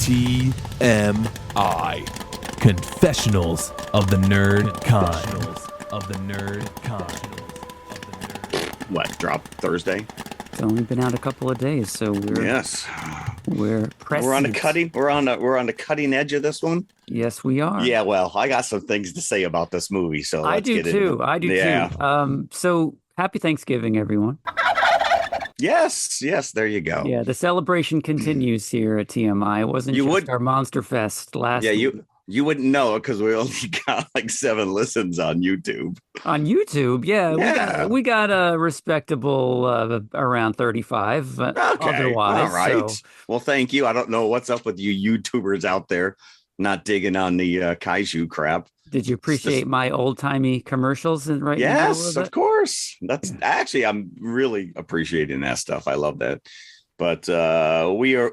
TMI. Confessionals of the Nerd Kind. What, dropped Thursday? It's only been out a couple of days, so we're prescient. We're on the cutting edge of this one. Yes, we are. Yeah, well, I got some things to say about this movie, so I do too. So happy Thanksgiving, everyone. Yes, there you go. Yeah, the celebration continues here at TMI. It wasn't just our Monster Fest last week. You wouldn't know it because we only got like 7 listens on YouTube. On YouTube, yeah. We got a respectable around 35. Okay, otherwise, all right. So. Well, thank you. I don't know what's up with you YouTubers out there not digging on the kaiju crap. Did you appreciate my old-timey commercials? Yes, of course. That's actually, I'm really appreciating that stuff. I love that. But we are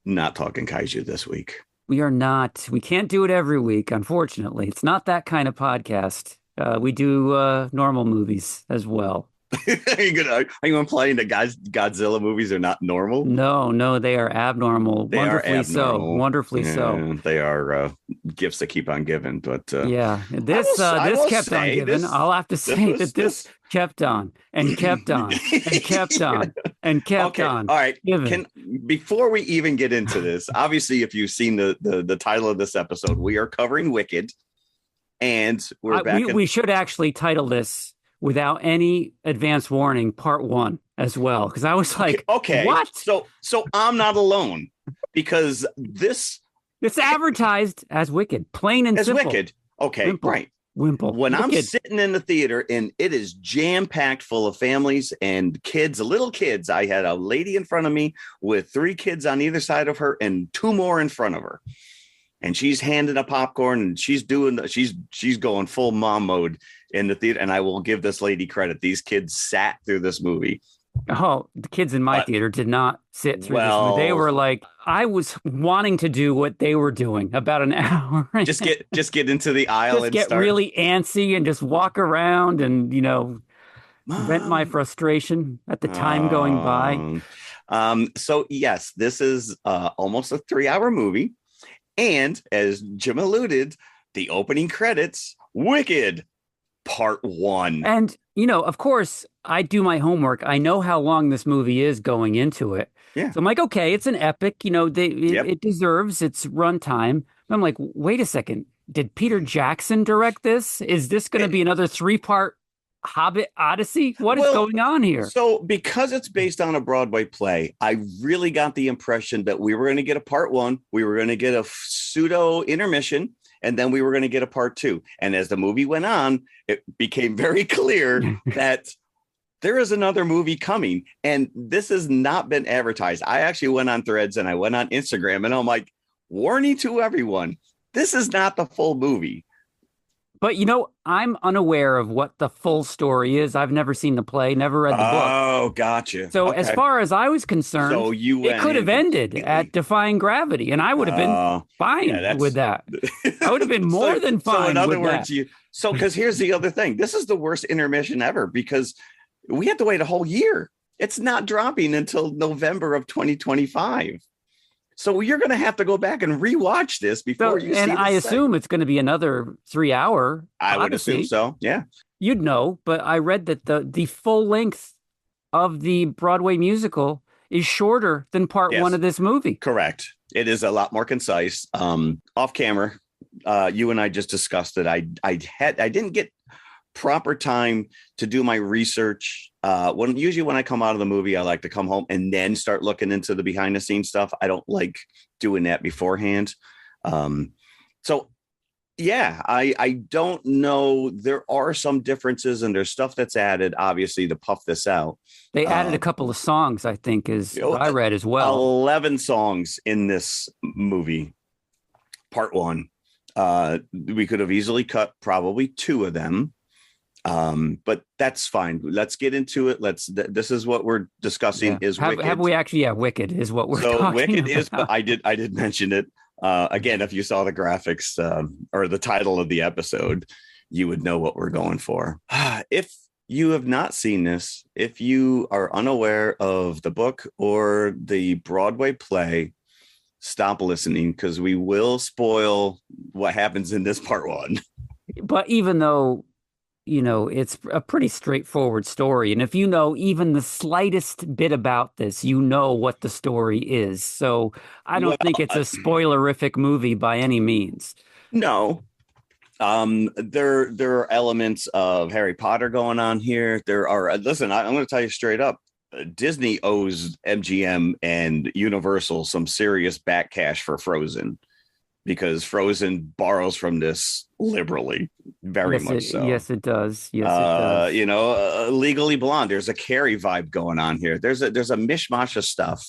not talking kaiju this week. We are not. We can't do it every week, unfortunately. It's not that kind of podcast. We do normal movies as well. Are you implying that Godzilla movies are not normal? No, they are abnormal. Wonderfully so. They are gifts that keep on giving. But this kept on giving. I'll have to say this kept on and kept on and kept on and kept on. All right. Before we even get into this, obviously, if you've seen the title of this episode, we are covering Wicked, and we're back. We should actually title this, without any advance warning, part 1 as well, because I was like, okay, what? So I'm not alone, because it's advertised as Wicked, plain and simple. As Wicked. Okay, Wimple. right. Wimple. When Wicked. I'm sitting in the theater and it is jam-packed full of families and kids, little kids. I had a lady in front of me with 3 kids on either side of her and 2 more in front of her. And she's handing a popcorn and she's going full mom mode in the theater. And I will give this lady credit. These kids sat through this movie. Oh, the kids in my theater did not sit through this movie. They were like, I was wanting to do what they were doing about an hour. just get into the aisle and get really antsy and just walk around and, vent my frustration at the time going by. So yes, this is almost a 3-hour movie. And as Jim alluded, the opening credits, Wicked, part 1. And, of course, I do my homework. I know how long this movie is going into it. Yeah. So I'm like, okay, it's an epic. It deserves its runtime. I'm like, wait a second. Did Peter Jackson direct this? Is this going to be another 3-part Hobbit Odyssey? What is going on here? So because it's based on a Broadway play, I really got the impression that we were going to get a part 1. We were going to get a pseudo intermission. And then we were going to get a part 2. And as the movie went on, it became very clear that there is another movie coming. And this has not been advertised. I actually went on Threads and I went on Instagram and I'm like, warning to everyone, this is not the full movie. But, I'm unaware of what the full story is. I've never seen the play, never read the book. Oh, gotcha. So as far as I was concerned, it could have ended at Defying Gravity, and I would have been fine with that. I would have been more than fine. So in other words, because here's the other thing. This is the worst intermission ever because we have to wait a whole year. It's not dropping until November of 2025. So you're going to have to go back and rewatch this before you see. And I assume it's going to be another 3-hour. I would assume so. Yeah, you'd know. But I read that the full length of the Broadway musical is shorter than part 1 of this movie. Correct. It is a lot more concise. Off camera, you and I just discussed it. I didn't get proper time to do my research. Usually when I come out of the movie, I like to come home and then start looking into the behind the scenes stuff. I don't like doing that beforehand. So yeah, I don't know. There are some differences and there's stuff that's added, obviously, to puff this out. They added a couple of songs, I think, what I read as well. 11 songs in this movie, part 1. We could have easily cut probably 2 of them. But that's fine. Let's get into it. This is what we're discussing is Wicked. Have we actually? Wicked is what we're talking Wicked about. is, but I did mention it. Again, if you saw the graphics or the title of the episode, you would know what we're going for. If you have not seen this, if you are unaware of the book or the Broadway play, stop listening because we will spoil what happens in this part one. But even though, it's a pretty straightforward story. And if you know even the slightest bit about this, you know what the story is. So I don't think it's a spoilerific movie by any means. No. There are elements of Harry Potter going on here. Listen, I'm going to tell you straight up. Disney owes MGM and Universal some serious back cash for Frozen because Frozen borrows from this liberally, very much so. Yes, it does. Yes, it does. Legally Blonde. There's a Carrie vibe going on here. There's a mishmash of stuff.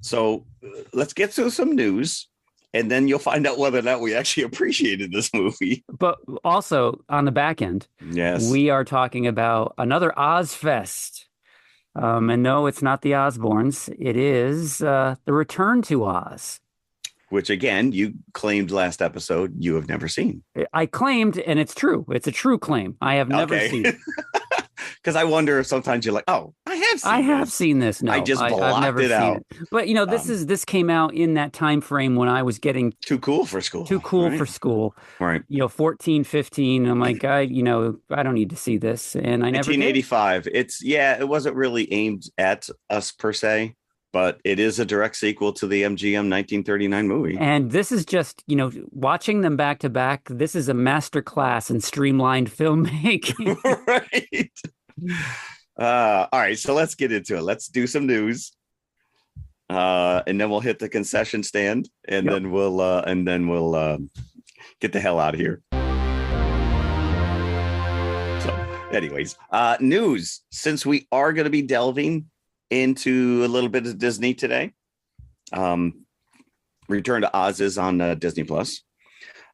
So let's get to some news. And then you'll find out whether or not we actually appreciated this movie. But also on the back end, yes, we are talking about another Ozfest. And no, it's not the Osbournes. It is the Return to Oz. Which, again, you claimed last episode you have never seen. I claimed, and it's true. It's a true claim. I have never seen it. Because I wonder if sometimes you're like, oh, I have seen this. No, I just blocked I've never it out. It. But, this came out in that time frame when I was getting too cool for school. For school. Right. 14, 15. I'm like, I don't need to see this. And I never did. 1985. It wasn't really aimed at us per se, but it is a direct sequel to the MGM 1939 movie. And this is just, watching them back to back. This is a masterclass in streamlined filmmaking. Right. All right, so let's get into it. Let's do some news, and then we'll hit the concession stand, and then we'll get the hell out of here. So, anyways, news. Since we are going to be delving into a little bit of Disney today, Return to Oz is on Disney Plus.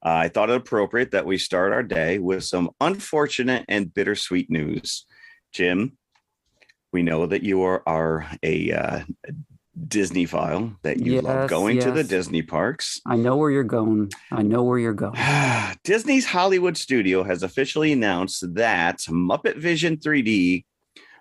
I thought it appropriate that we start our day with some unfortunate and bittersweet news. Jim, we know that you are a Disney file, that you love going to the Disney parks. I know where you're going. Disney's Hollywood studio has officially announced that Muppet Vision 3D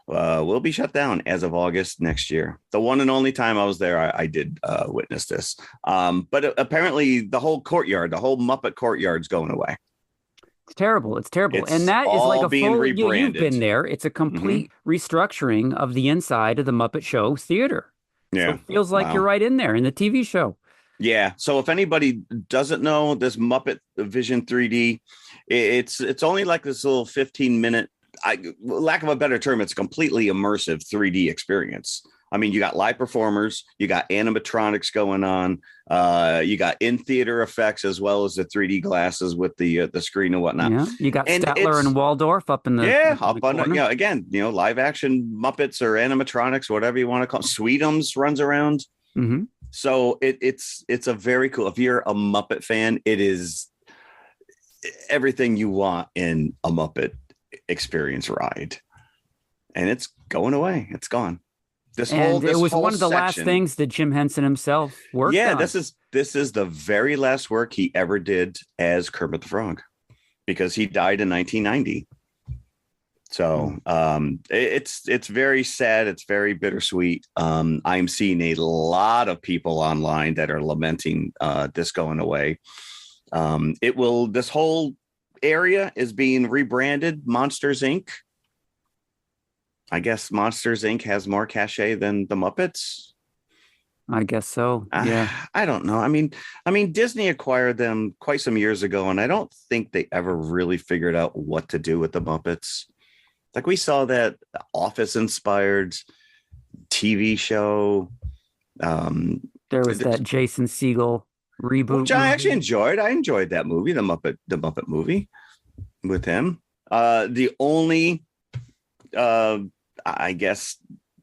will be shut down as of August next year. The one and only time I was there, I did witness this. But apparently the whole courtyard, the whole Muppet courtyard's going away. It's terrible. And that is like a full rebranded. You've been there. It's a complete restructuring of the inside of the Muppet Show theater. Yeah. So it feels like you're right in there in the TV show. Yeah. So if anybody doesn't know this Muppet Vision 3D, it's only like this little 15-minute, lack of a better term, it's a completely immersive 3D experience. I mean, you got live performers, you got animatronics going on, you got in-theater effects as well as the 3D glasses with the screen and whatnot. Yeah, you got Statler and Waldorf up in the again, live action Muppets or animatronics, whatever you want to call it. Sweetums runs around. Mm-hmm. So it's a very cool. If you're a Muppet fan, it is everything you want in a Muppet experience ride, and it's going away. It's gone. It was one of the last things that Jim Henson himself worked on. Yeah, this is the very last work he ever did as Kermit the Frog, because he died in 1990. So it's very sad. It's very bittersweet. I'm seeing a lot of people online that are lamenting this going away. This whole area is being rebranded Monsters Inc. I guess Monsters Inc. has more cachet than the Muppets. I guess so. Yeah. I don't know. I mean, Disney acquired them quite some years ago, and I don't think they ever really figured out what to do with the Muppets. Like, we saw that Office-inspired TV show. There was that Jason Segel reboot, which I actually enjoyed. I enjoyed that movie, the Muppet movie with him. The only I guess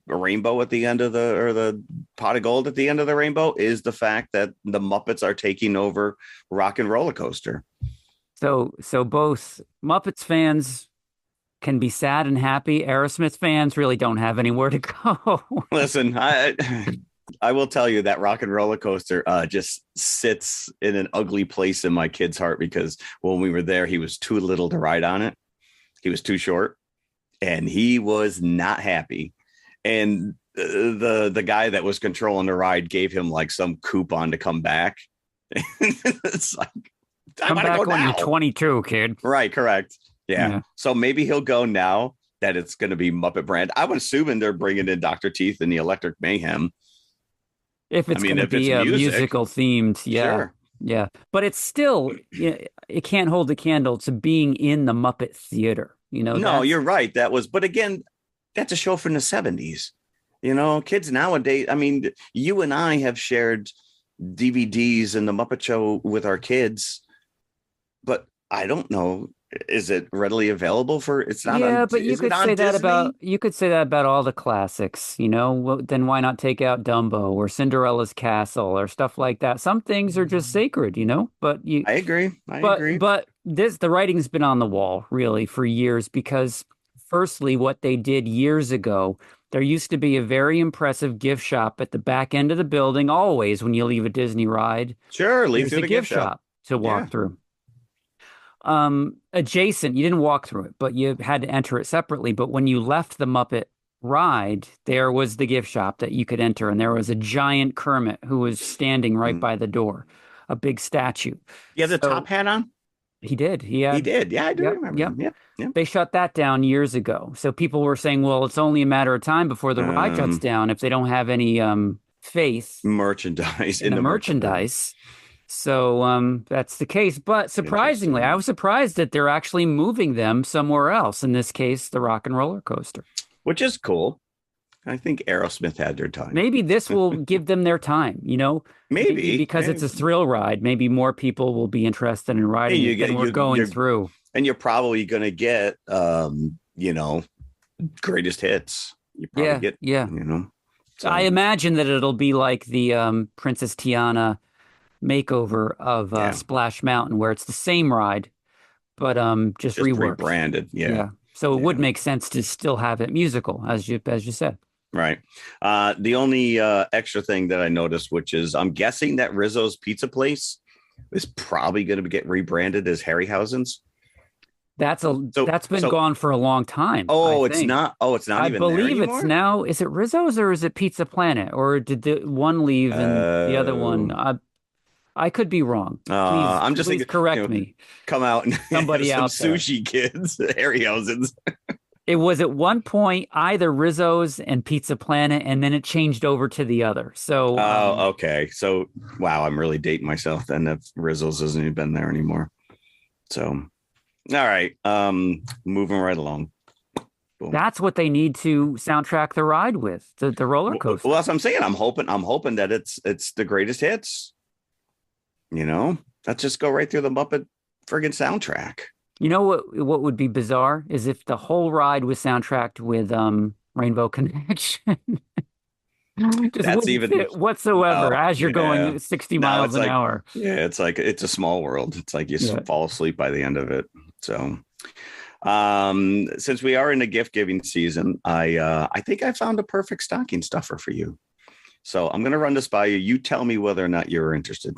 a rainbow at the end of the pot of gold at the end of the rainbow is the fact that the Muppets are taking over Rock and Roller Coaster. So both Muppets fans can be sad and happy. Aerosmith fans really don't have anywhere to go. Listen, I will tell you that Rock and Roller Coaster just sits in an ugly place in my kid's heart, because when we were there, he was too little to ride on it. He was too short. And he was not happy. And the guy that was controlling the ride gave him like some coupon to come back. It's like, I Come want to back go when now. you're 22, kid. Right, correct. Yeah. Yeah. So maybe he'll go now that it's going to be Muppet brand. I'm assuming they're bringing in Dr. Teeth and the Electric Mayhem. If it's going to if it's be a music, musical themed, yeah. sure. Yeah. But it's still, it can't hold a candle to being in the Muppet Theater. No, you're right. But again, that's a show from the 70s. Kids nowadays, you and I have shared DVDs in the Muppet Show with our kids, but I don't know. Is it readily available for? It's not. Yeah, on, but you could say that about all the classics. Then why not take out Dumbo or Cinderella's Castle or stuff like that? Some things are just sacred, But I agree. I agree. But the writing's been on the wall really for years because, firstly, what they did years ago. There used to be a very impressive gift shop at the back end of the building. Always, when you leave a Disney ride, sure, leave there's through a the gift shop to walk through. Adjacent, you didn't walk through it, but you had to enter it separately. But when you left the Muppet ride, there was the gift shop that you could enter, and there was a giant Kermit who was standing right by the door, a big statue. You have the top hat on? He did. He did. Yeah, I do remember. Yep. Yep. They shut that down years ago. So people were saying, well, it's only a matter of time before the ride shuts down if they don't have any faith merchandise in the merchandise. So that's the case. But surprisingly, I was surprised that they're actually moving them somewhere else. In this case, the Rock and Roller Coaster. Which is cool. I think Aerosmith had their time. Maybe this will give them their time, Maybe because it's a thrill ride. Maybe more people will be interested in riding it than we're going through. And you're probably going to get, greatest hits. You probably So I imagine that it'll be like the Princess Tiana makeover of Splash Mountain, where it's the same ride, but just reworked, rebranded. Yeah. So it would make sense to still have it musical, as you said. Right. The only extra thing that I noticed, which is I'm guessing that Rizzo's Pizza Place is probably going to get rebranded as Harryhausen's. That's been gone for a long time. Oh, it's not. Oh, it's not. I even believe there it's now. Is it Rizzo's or is it Pizza Planet, or did the one leave and the other one? I could be wrong. I'm just please thinking, correct me. Come out and Somebody some out there. sushi kids, Harryhausen's. It was at one point either Rizzo's and Pizza Planet, and then it changed over to the other. So, okay. So, wow, I'm really dating myself then if Rizzo's hasn't even been there anymore. So, all right. Moving right along. Boom. That's what they need to soundtrack the ride with, the roller coaster. Well, that's what I'm saying. I'm hoping that it's the greatest hits. Let's just go right through the Muppet friggin' soundtrack. You know what would be bizarre is if the whole ride was soundtracked with Rainbow Connection. That's even fit whatsoever as you're going 60 miles an hour. Yeah, it's like it's a small world. It's like you fall asleep by the end of it. So since we are in the gift giving season, I think I found a perfect stocking stuffer for you. So I'm gonna run this by you. You tell me whether or not you're interested.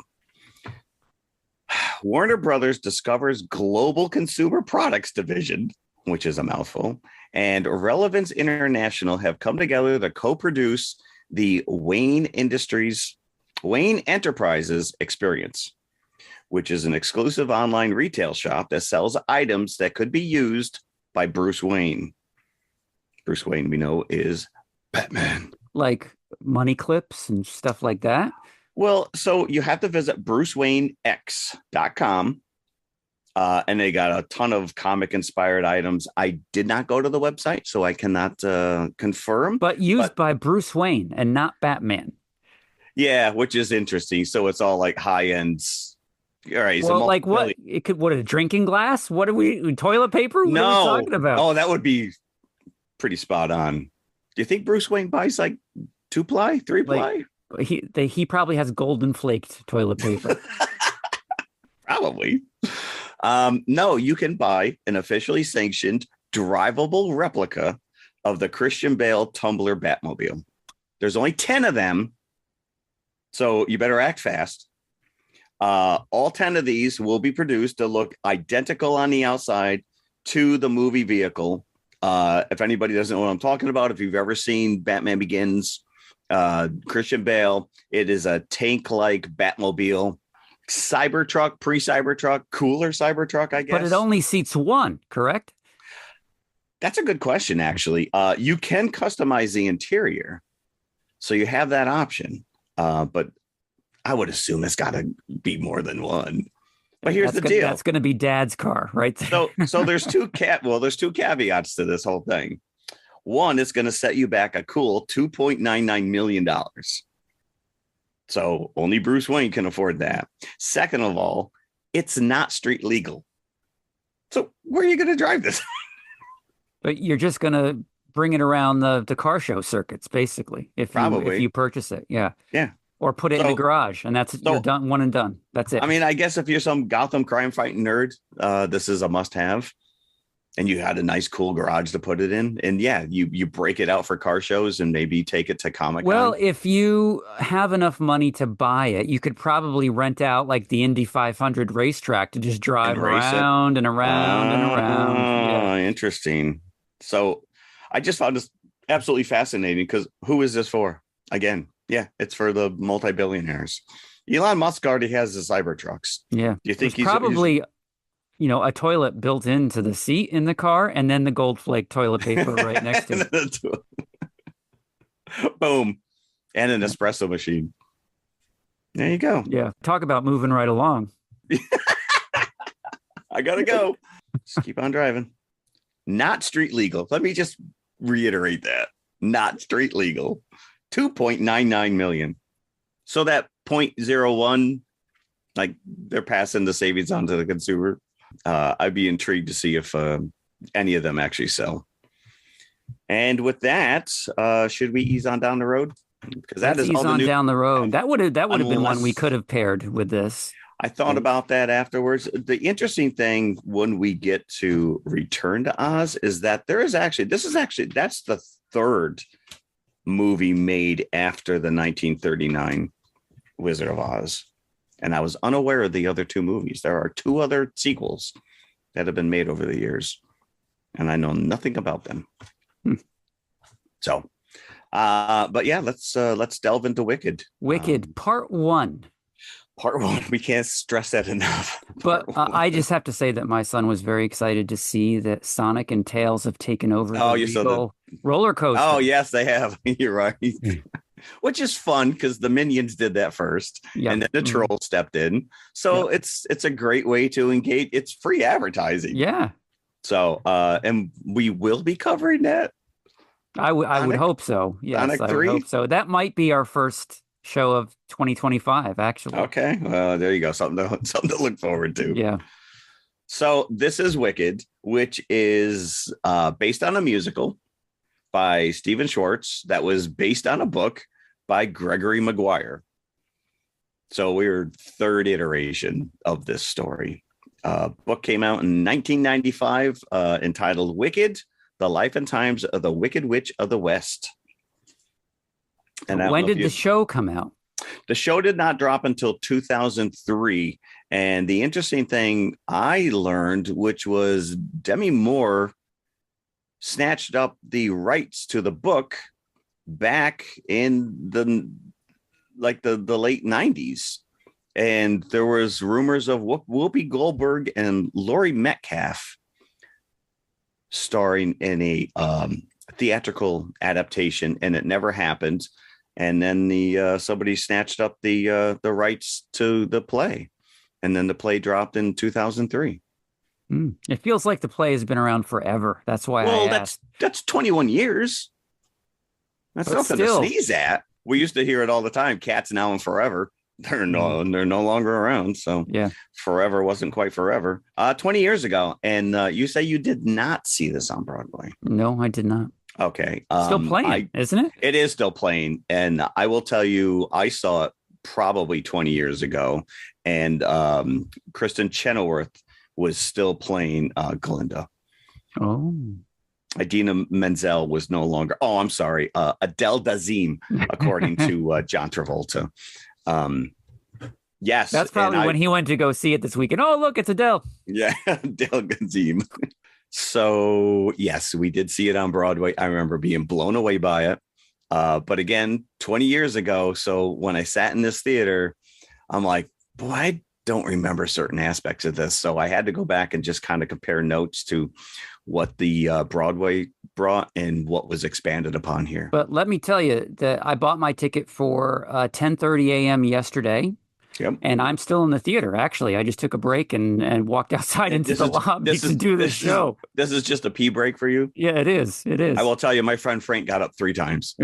Warner Brothers discovers Global Consumer Products Division, which is a mouthful, and Relevance International have come together to co-produce the Wayne Enterprises Experience, which is an exclusive online retail shop that sells items that could be used by Bruce Wayne. Bruce Wayne, we know, is Batman. Like money clips and stuff like that? Well, so you have to visit brucewaynex.com, and they got a ton of comic-inspired items. I did not go to the website, so I cannot confirm. But by Bruce Wayne and not Batman. Yeah, which is interesting. So it's all like high-end. All right. Well, so like what? It could a drinking glass? What are we toilet paper? What are we talking about? Oh, that would be pretty spot on. Do you think Bruce Wayne buys like 2-ply, 3-ply? He probably has golden flaked toilet paper. Probably. No, you can buy an officially sanctioned drivable replica of the Christian Bale Tumbler Batmobile. There's only 10 of them, so you better act fast. All 10 of these will be produced to look identical on the outside to the movie vehicle If anybody doesn't know what I'm talking about, if you've ever seen Batman Begins, Christian Bale, it is a tank-like Batmobile, Cybertruck, pre-Cybertruck, cooler Cybertruck, I guess. But it only seats one, correct? That's a good question, actually. You can customize the interior, so you have that option. But I would assume it's got to be more than one. But here's the deal. That's going to be Dad's car, right there. So there's two caveats to this whole thing. One, it's going to set you back a cool $2.99 million. So only Bruce Wayne can afford that. Second of all, it's not street legal. So where are you going to drive this? But you're just going to bring it around the car show circuits, basically, if you purchase it. Yeah. Yeah. Or put it in the garage, and you're done, one and done. That's it. I mean, I guess if you're some Gotham crime fighting nerd, this is a must-have. And you had a nice, cool garage to put it in. And yeah, you break it out for car shows and maybe take it to Comic-Con. Well, if you have enough money to buy it, you could probably rent out like the Indy 500 racetrack to just drive around and around and around. Yeah. Interesting. So I just found this absolutely fascinating because who is this for? Again, yeah, it's for the multi-billionaires. Elon Musk already has the Cybertrucks. Yeah. Do you think he's probably... a toilet built into the seat in the car, and then the gold flake toilet paper right next to it. Boom. And an espresso machine. There you go. Yeah. Talk about moving right along. I got to go. Just keep on driving. Not street legal. Let me just reiterate that. Not street legal. 2.99 million. So that 0.01, like they're passing the savings on to the consumer. I'd be intrigued to see if any of them actually sell. And with that, should we ease on down the road? Because that is all the new down the road. That would have been one we could have paired with this. I thought about that afterwards. The interesting thing when we get to Return to Oz is that that's the third movie made after the 1939 Wizard of Oz. And I was unaware of the other two movies. There are two other sequels that have been made over the years, and I know nothing about them. So, but yeah, let's delve into Wicked. Wicked Part 1. Part 1. We can't stress that enough. But I just have to say that my son was very excited to see that Sonic and Tails have taken over the roller coaster. Oh, yes, they have. You're right. Which is fun because the Minions did that first, and then the Troll stepped in. So it's a great way to engage. It's free advertising. Yeah. So and we will be covering that. I would hope so. Yes, Sonic I 3? would hope so. That might be our first show of 2025, actually. Okay. Well, there you go. Something to look forward to. Yeah. So this is Wicked, which is based on a musical by Stephen Schwartz that was based on a book by Gregory Maguire. So we're third iteration of this story. Book came out in 1995 entitled Wicked, The Life and Times of the Wicked Witch of the West. And when did the show come out? The show did not drop until 2003. And the interesting thing I learned, which was Demi Moore snatched up the rights to the book back in the late 90s, and there was rumors of Whoopi Goldberg and Laurie Metcalf starring in a theatrical adaptation, and it never happened. And then somebody snatched up the rights to the play, and then the play dropped in 2003. It feels like the play has been around forever. That's why I asked. That's 21 years. That's nothing to sneeze at. We used to hear it all the time. Cats Now and Forever. They're no longer around. So yeah, forever wasn't quite forever. 20 years ago. And you say you did not see this on Broadway. No, I did not. Okay. Still playing, isn't it? It is still playing. And I will tell you, I saw it probably 20 years ago. And Kristen Chenoweth was still playing Glinda. Oh. Idina Menzel was no longer. Oh, I'm sorry. Adele Dazeem, according to John Travolta. Yes. That's probably when he went to go see it this weekend. Oh, look, it's Adele. Yeah. Adele Dazeem. So yes, we did see it on Broadway. I remember being blown away by it. But again, 20 years ago. So when I sat in this theater, I'm like, boy, I don't remember certain aspects of this. So I had to go back and just kind of compare notes to what the Broadway brought and what was expanded upon here. But let me tell you that I bought my ticket for 10:30 a.m. yesterday. Yep. And I'm still in the theater. Actually, I just took a break and walked outside into the lobby to do this show. This is just a pee break for you? Yeah, it is. It is. I will tell you, my friend Frank got up 3 times.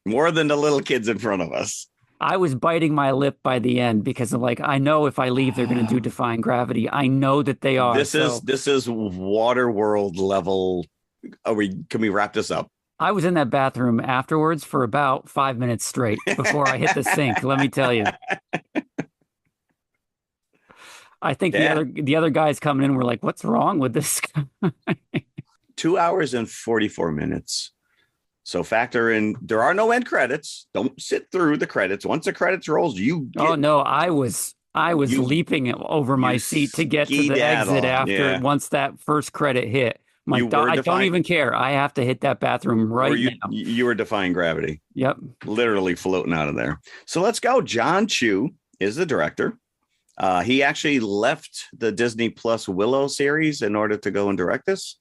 More than the little kids in front of us. I was biting my lip by the end because I'm like, I know if I leave, they're going to do Defying Gravity. I know that they are. This is water world level. Can we wrap this up? I was in that bathroom afterwards for about 5 minutes straight before I hit the sink. Let me tell you. I think the other guys coming in were like, "What's wrong with this guy?" 2 hours and 44 minutes. So factor in, there are no end credits. Don't sit through the credits. Once the credits rolls, Oh no, I was leaping over my seat to get to the exit after once that first credit hit. I don't even care. I have to hit that bathroom now. You were defying gravity. Yep. Literally floating out of there. So let's go. John Chu is the director. He actually left the Disney Plus Willow series in order to go and direct this.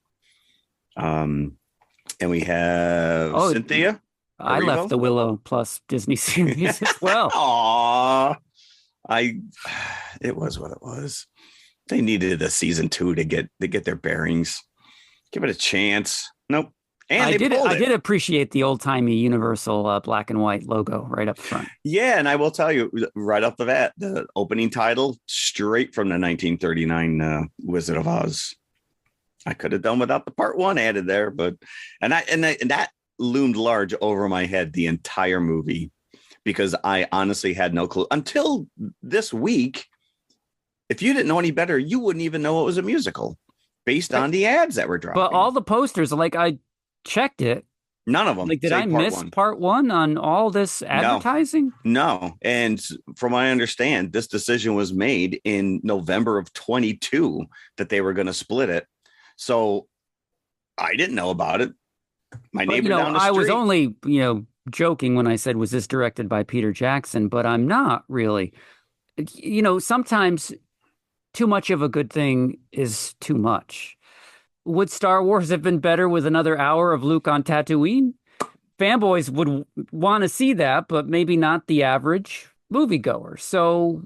And we have Cynthia. I left the Willow Plus Disney series as well. Aww. It was what it was. They needed a season 2 to get their bearings. Give it a chance. Nope. And I did appreciate the old timey Universal black and white logo right up front. Yeah, and I will tell you right off the bat, the opening title straight from the 1939 Wizard of Oz. I could have done without the part 1 added there, but and that loomed large over my head the entire movie because I honestly had no clue until this week. If you didn't know any better, you wouldn't even know it was a musical based on the ads that were dropping. But all the posters, like I checked it. None of them. Like, did I miss part 1 on all this advertising? No. And from what I understand, this decision was made in November of 22 that they were going to split it. So I didn't know about it. My neighbor down the street. I was only, joking when I said, was this directed by Peter Jackson? But I'm not really. Sometimes too much of a good thing is too much. Would Star Wars have been better with another hour of Luke on Tatooine? Fanboys would want to see that, but maybe not the average moviegoer. So,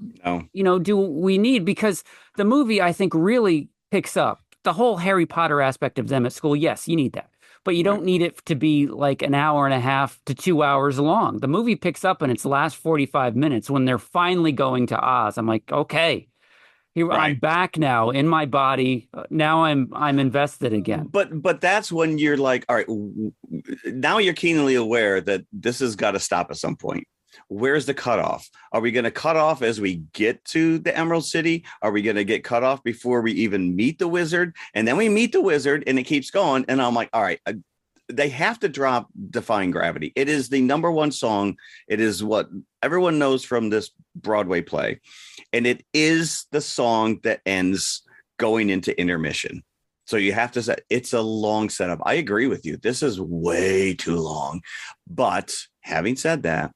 do we need, because the movie, I think, really picks up the whole Harry Potter aspect of them at school. Yes, you need that, but you don't need it to be like an hour and a half to 2 hours long. The movie picks up in its last 45 minutes when they're finally going to Oz. I'm like, okay. I'm back now in my body. Now I'm invested again. But that's when you're like, all right, now you're keenly aware that this has got to stop at some point. Where's the cutoff? Are we going to cut off as we get to the Emerald City? Are we going to get cut off before we even meet the wizard? And then we meet the wizard and it keeps going. And I'm like, all right, they have to drop Defying Gravity. It is the number 1 song. It is what everyone knows from this Broadway play. And it is the song that ends going into intermission. So you have to say it's a long setup. I agree with you. This is way too long. But having said that,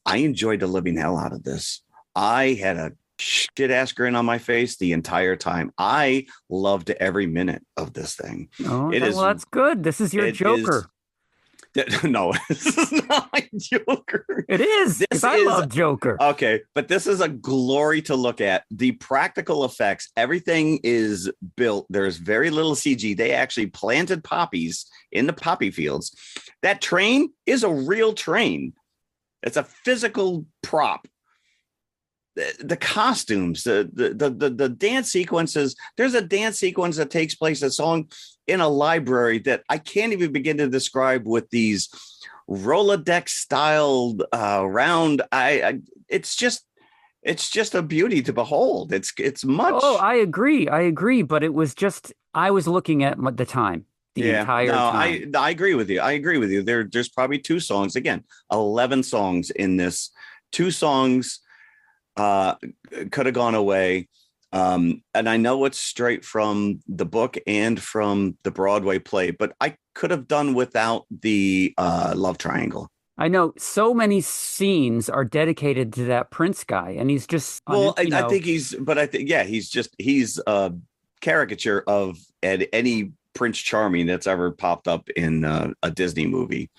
I enjoyed the living hell out of this. I had a shit ass grin on my face the entire time. I loved every minute of this thing. Oh, that's good. This is your Joker. No, this is not my Joker. It is, because I love Joker. Okay, but this is a glory to look at. The practical effects, everything is built. There's very little CG. They actually planted poppies in the poppy fields. That train is a real train. It's a physical prop. The costumes, the dance sequences. There's a dance sequence that takes place a song in a library that I can't even begin to describe with these Rolodex style round. It's just a beauty to behold. It's much. Oh, I agree. But it was just, I was looking at the time. Entire time. I agree with you. There's probably 2 songs. Again, 11 songs in this. 2 songs could have gone away. And I know it's straight from the book and from the Broadway play, but I could have done without the love triangle. I know so many scenes are dedicated to that Prince guy, and he's just, Well, I think he's a caricature of any Prince Charming that's ever popped up in a Disney movie.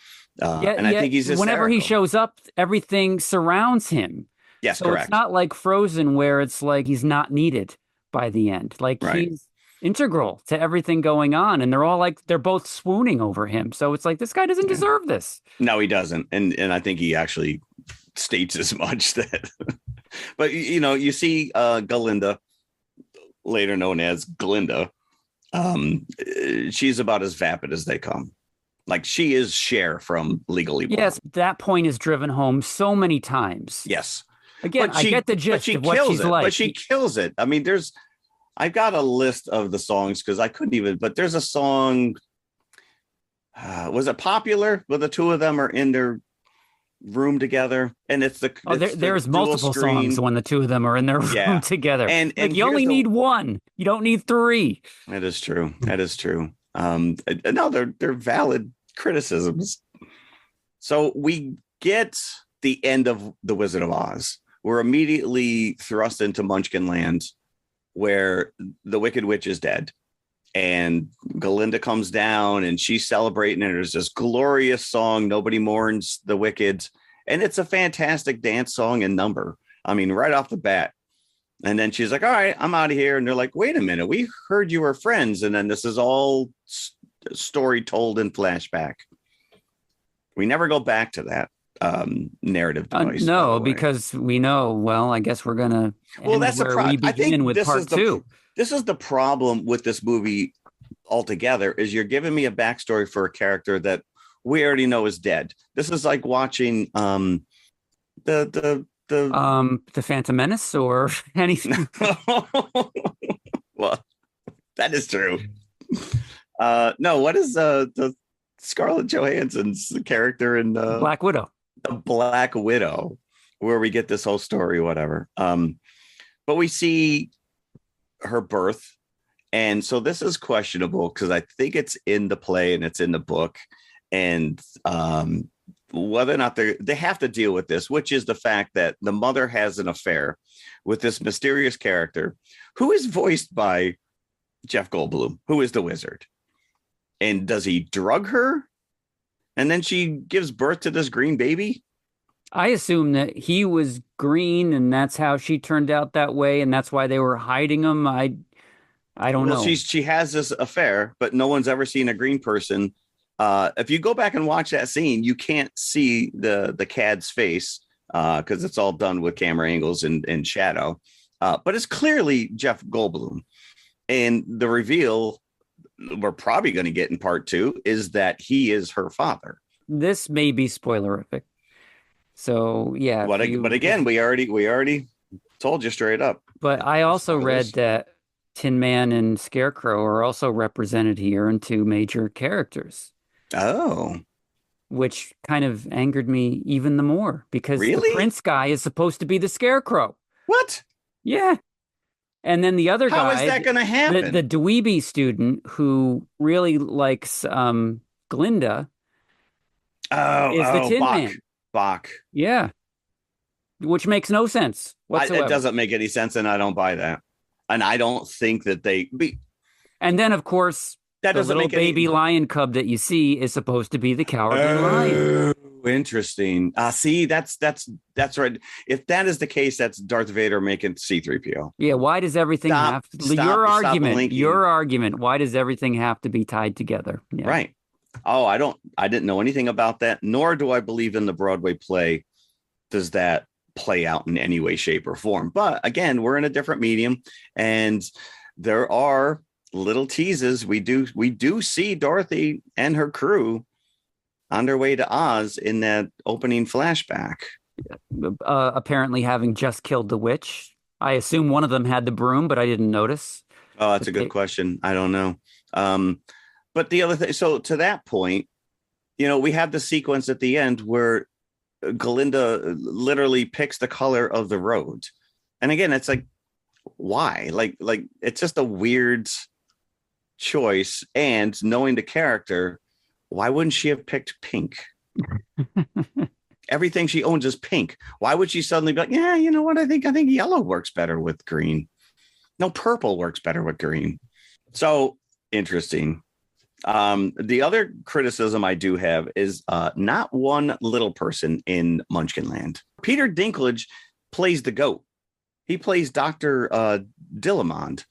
And I think he's whenever he hysterical. shows up, everything surrounds him. Yes, So it's correct. not like Frozen where it's like he's not needed by the end. Like Right. he's integral to everything going on, and they're both swooning over him. So it's like this guy doesn't Yeah. deserve this. No, he doesn't. And I think he actually states as much that but you see Galinda, later known as Glinda. She's about as vapid as they come. Like she is Cher from Legally Blonde. Yes, that point is driven home so many times. Yes. Again, I get the gist of what she's like. But she kills it. I mean, I've got a list of the songs because I couldn't even, but there's a song. Was it popular? Well, the two of them are in their room together, and it's there's multiple songs when the two of them are in their room together. And like, you only need one. You don't need three. That is true. That is true. No, they're valid criticisms. So we get the end of The Wizard of Oz. We're immediately thrust into Munchkin Land, where the Wicked Witch is dead. And Galinda comes down and she's celebrating, and there's this glorious song, Nobody Mourns the Wicked. And it's a fantastic dance song and number. I mean, right off the bat. And then she's like, all right, I'm out of here. And they're like, wait a minute, we heard you were friends. And then this is all story told in flashback. We never go back to that narrative device. No, because we know, well, I guess we're going to that's the problem. We begin with part two. This is the problem with this movie altogether, is you're giving me a backstory for a character that we already know is dead. This is like watching the Phantom Menace or anything. Well, that is true. No, what is the Scarlett Johansson's character in Black Widow? The Black Widow, where we get this whole story, whatever. But we see her birth, and so this is questionable because I think it's in the play and it's in the book, and whether or not they have to deal with this, which is the fact that the mother has an affair with this mysterious character who is voiced by Jeff Goldblum, who is the wizard. And does he drug her? And then she gives birth to this green baby? I assume that he was green and that's how she turned out that way, and that's why they were hiding him. I don't know. She has this affair, but no one's ever seen a green person. If you go back and watch that scene, you can't see the cad's face because it's all done with camera angles and shadow. But it's clearly Jeff Goldblum. And the reveal we're probably going to get in part two is that he is her father. This may be spoilerific. So, yeah. But again, we already told you straight up. But I also read that Tin Man and Scarecrow are also represented here in two major characters. Oh. Which kind of angered me even the more because the Prince guy is supposed to be the Scarecrow. What? Yeah. And then the other guy, how is that going to happen? The dweeby student who really likes Glinda is the Tin Man. Bach. Yeah. Which makes no sense whatsoever. It doesn't make any sense, and I don't buy that. And I don't think that And then, of course, that the little baby lion cub that you see is supposed to be the cowardly lion. Interesting. See, that's right. If that is the case, that's Darth Vader making C-3PO. Yeah. Why does everything have to? Your argument. Why does everything have to be tied together? Yeah. Right. Oh, I didn't know anything about that, nor do I believe in the Broadway play. Does that play out in any way, shape, or form? But again, we're in a different medium, and there are little teases. We do see Dorothy and her crew on their way to Oz in that opening flashback. Apparently having just killed the witch. I assume one of them had the broom, but I didn't notice. Oh, that's a good question. I don't know. But the other thing, so to that point, we have the sequence at the end where Galinda literally picks the color of the road. And again, it's like, why? Like it's just a weird choice. And knowing the character, why wouldn't she have picked pink? Everything she owns is pink. Why would she suddenly be like, yeah, you know what? I think yellow works better with green. No, purple works better with green. So interesting. The other criticism I do have is not one little person in Munchkinland. Peter Dinklage plays the goat. He plays Dr. Dillamond,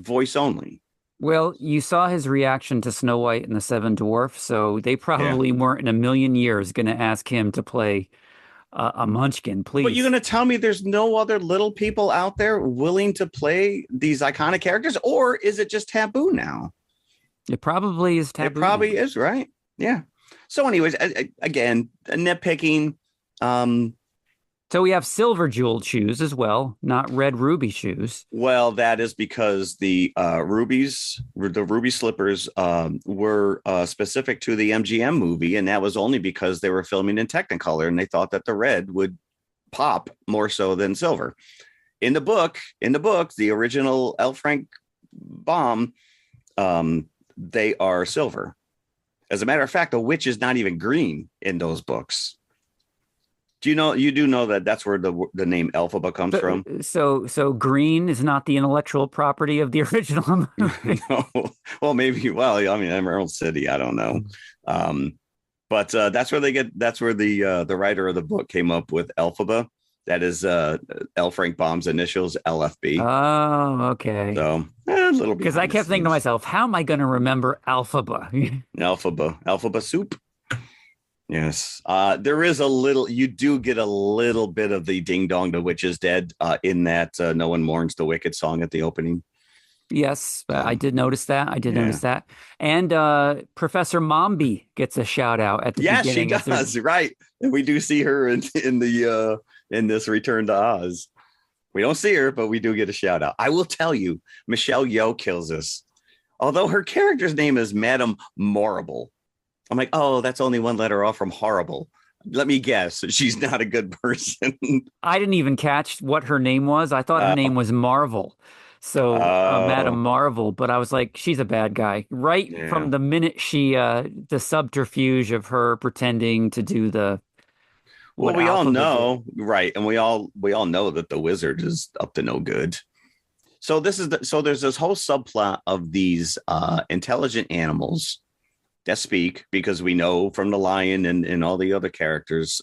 voice only. Well, you saw his reaction to Snow White and the Seven Dwarfs, so they probably weren't in a million years going to ask him to play a Munchkin, please. But you're going to tell me there's no other little people out there willing to play these iconic characters, or is it just taboo now? It probably is taboo. It probably is, right? Yeah. So anyways, again, nitpicking. So we have silver jeweled shoes as well, not red ruby shoes. Well, that is because the ruby slippers were specific to the MGM movie, and that was only because they were filming in Technicolor, and they thought that the red would pop more so than silver. In the book, the original L. Frank Baum, they are silver. As a matter of fact, the witch is not even green in those books. You do know that that's where the name Elphaba comes from? So green is not the intellectual property of the original movie. No. Well, maybe. Well, I mean, Emerald City. I don't know. But that's where the writer of the book came up with Elphaba. That is L. Frank Baum's initials, LFB. Oh, okay. So a little bit. Because I kept thinking to myself, how am I going to remember Elphaba? Elphaba soup. Yes. You do get a little bit of the Ding Dong, the Witch is Dead in that No One Mourns the Wicked song at the opening. Yes, I did notice that. Notice that. And Professor Mombi gets a shout out at the beginning. Yes, she does. Right. And we do see her in this Return to Oz. We don't see her, but we do get a shout out. I will tell you, Michelle Yeoh kills us. Although her character's name is Madame Morrible. I'm like, oh, that's only one letter off from horrible. Let me guess. She's not a good person. I didn't even catch what her name was. I thought her name was Marvel. So Madame Marvel, but I was like, she's a bad guy. Right from the minute the subterfuge of her pretending to do the. Well, we all know, right. And we all know that the wizard is up to no good. So there's this whole subplot of these intelligent animals that speak, because we know from the lion and all the other characters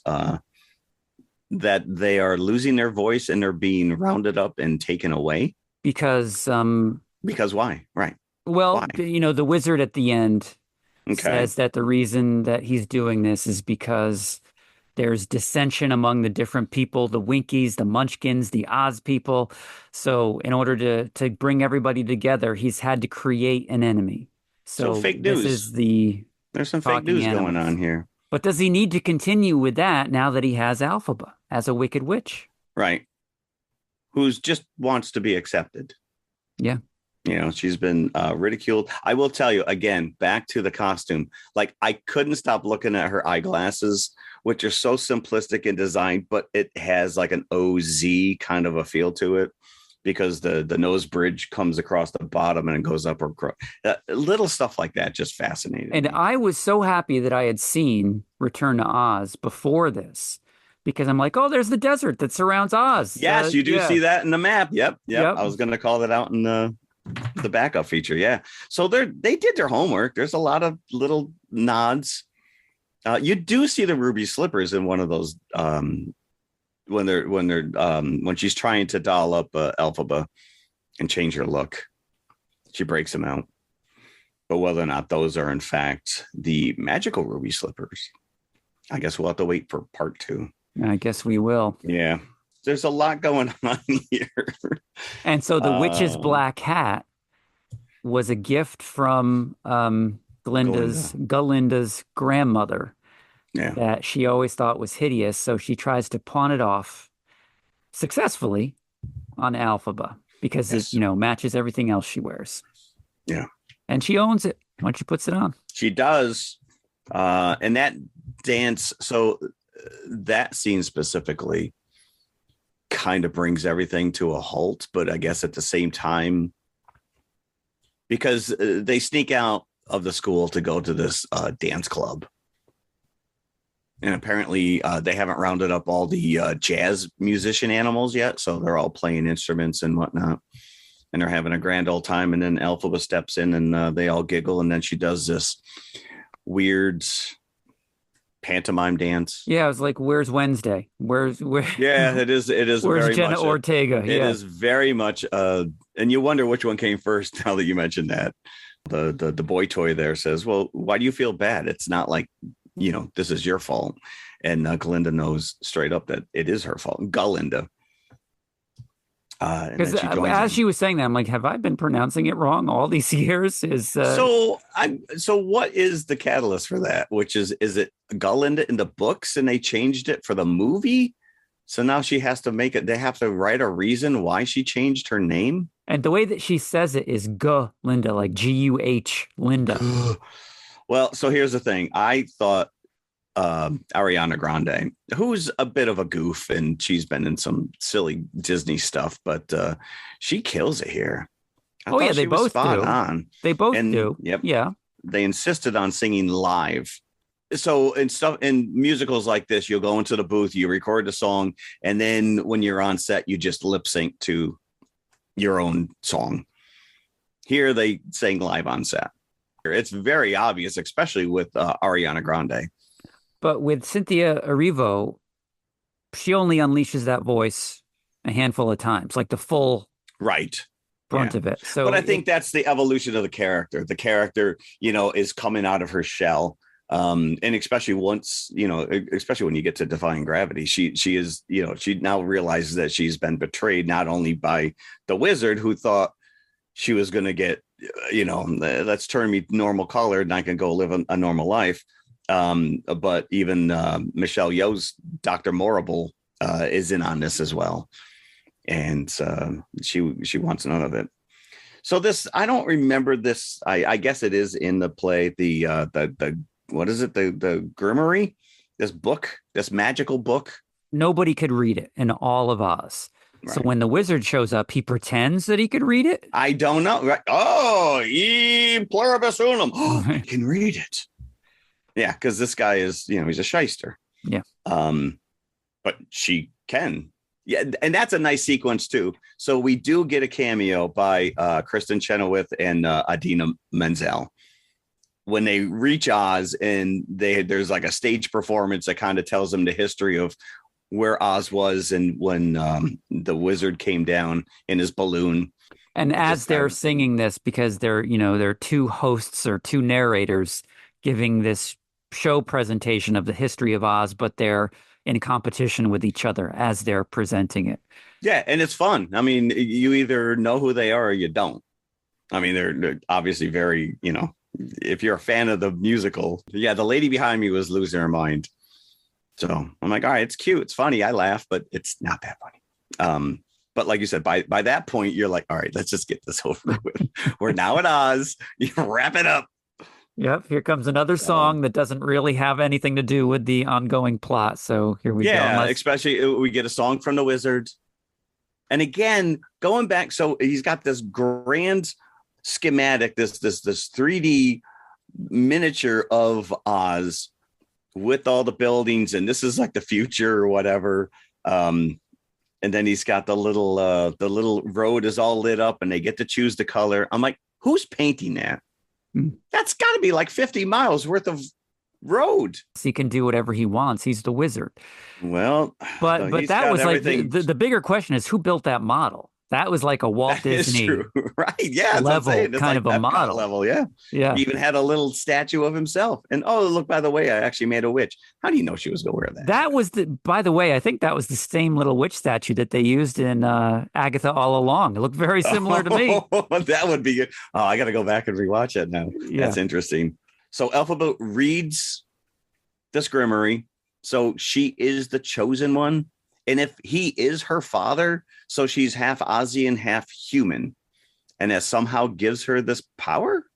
that they are losing their voice and they're being rounded up and taken away. Because why? Right. Well, why? The wizard at the end says that the reason that he's doing this is because there's dissension among the different people, the Winkies, the Munchkins, the Oz people. So in order to bring everybody together, he's had to create an enemy. So fake news. There's some fake news going on here. But does he need to continue with that now that he has Elphaba as a wicked witch? Right. Who's just wants to be accepted. Yeah. She's been ridiculed. I will tell you again, back to the costume. Like, I couldn't stop looking at her eyeglasses, which are so simplistic in design, but it has like an OZ kind of a feel to it. Because the nose bridge comes across the bottom and it goes up across. Little stuff like that just fascinated me. And I was so happy that I had seen Return to Oz before this, because I'm like, oh, there's the desert that surrounds Oz. Yes, you do see that in the map. Yep. I was going to call that out in the backup feature. Yeah. So they did their homework. There's a lot of little nods. You do see the ruby slippers in one of those when she's trying to doll up Elphaba and change her look, she breaks them out. But whether or not those are in fact the magical ruby slippers, I guess we'll have to wait for part 2. I guess we will. Yeah, there's a lot going on here. And so the witch's black hat was a gift from Galinda's grandmother. Yeah. That she always thought was hideous, so she tries to pawn it off successfully on Elphaba because it matches everything else she wears. Yeah, and she owns it when she puts it on. She does, and that dance. So that scene specifically kind of brings everything to a halt. But I guess at the same time, because they sneak out of the school to go to this dance club. And apparently they haven't rounded up all the jazz musician animals yet. So they're all playing instruments and whatnot. And they're having a grand old time. And then Elphaba steps in and they all giggle. And then she does this weird pantomime dance. Yeah, I was like, "Where's Wednesday? Where?" Yeah, it is. It is. Where's very Jenna much Ortega? It is very much. And you wonder which one came first. Now that you mentioned that, the boy toy there says, "Well, why do you feel bad? It's not like, this is your fault." And Glinda knows straight up that it is her fault. Galinda. Because as she was saying that, I'm like, have I been pronouncing it wrong all these years? So what is the catalyst for that? Which is it Galinda in the books and they changed it for the movie? So now she has to make it. They have to write a reason why she changed her name. And the way that she says it is Linda, like Guh Linda. Well, so here's the thing. I thought Ariana Grande, who's a bit of a goof, and she's been in some silly Disney stuff, but she kills it here. They both do. On. They both do. Yep. Yeah. They insisted on singing live. So in musicals like this, you'll go into the booth, you record the song, and then when you're on set, you just lip sync to your own song. Here they sang live on set. It's very obvious, especially with Ariana Grande. But with Cynthia Erivo, she only unleashes that voice a handful of times, like the full brunt of it. So, but I think that's the evolution of the character. The character, is coming out of her shell. And especially especially when you get to Defying Gravity, she is, she now realizes that she's been betrayed not only by the wizard who thought she was going to get, let's turn me normal colored and I can go live a normal life. But even Michelle Yeoh's Dr. Morrible is in on this as well. And she wants none of it. So this, I don't remember this. I guess it is in the play, the what is it? The Grimoire, this magical book. Nobody could read it in all of Oz. Right. So when the wizard shows up, he pretends that he could read it. I don't know. Right? Oh, e pluribus unum. Oh, he can read it. Yeah, because this guy is, he's a shyster. Yeah. But she can. Yeah, and that's a nice sequence too. So we do get a cameo by Kristen Chenoweth and Idina Menzel when they reach Oz, and there's like a stage performance that kind of tells them the history of where Oz was and when the wizard came down in his balloon. And as they're singing this, because they're two hosts or two narrators giving this show presentation of the history of Oz, but they're in competition with each other as they're presenting it. Yeah, and it's fun. I mean, you either know who they are or you don't. I mean, they're obviously very, if you're a fan of the musical. Yeah, the lady behind me was losing her mind. So I'm like, all right, it's cute, it's funny, I laugh, but it's not that funny. But like you said, by that point, you're like, all right, let's just get this over with. We're now at Oz. You wrap it up. Yep, here comes another song that doesn't really have anything to do with the ongoing plot. So here we go. Yeah, especially we get a song from the wizard. And again, going back, so he's got this grand schematic, this 3D miniature of Oz with all the buildings, and this is like the future or whatever. And then he's got the little road is all lit up, and they get to choose the color. I'm like, who's painting that? That's got to be like 50 miles worth of road. He can do whatever he wants. He's the wizard. Well, but that was everything. Like the bigger question is who built that model? That was like a Walt Disney right? Yeah, level kind like of a model level. Yeah. He even had a little statue of himself. And look, by the way, I actually made a witch. How do you know she was going to wear that? That was by the way, I think that was the same little witch statue that they used in Agatha All Along. It looked very similar to me. That would be good. Oh, I got to go back and rewatch it now. Yeah. That's interesting. So Elphaba reads this Grimoire. So she is the chosen one. And if he is her father, so she's half Ozzy and half human, and that somehow gives her this power.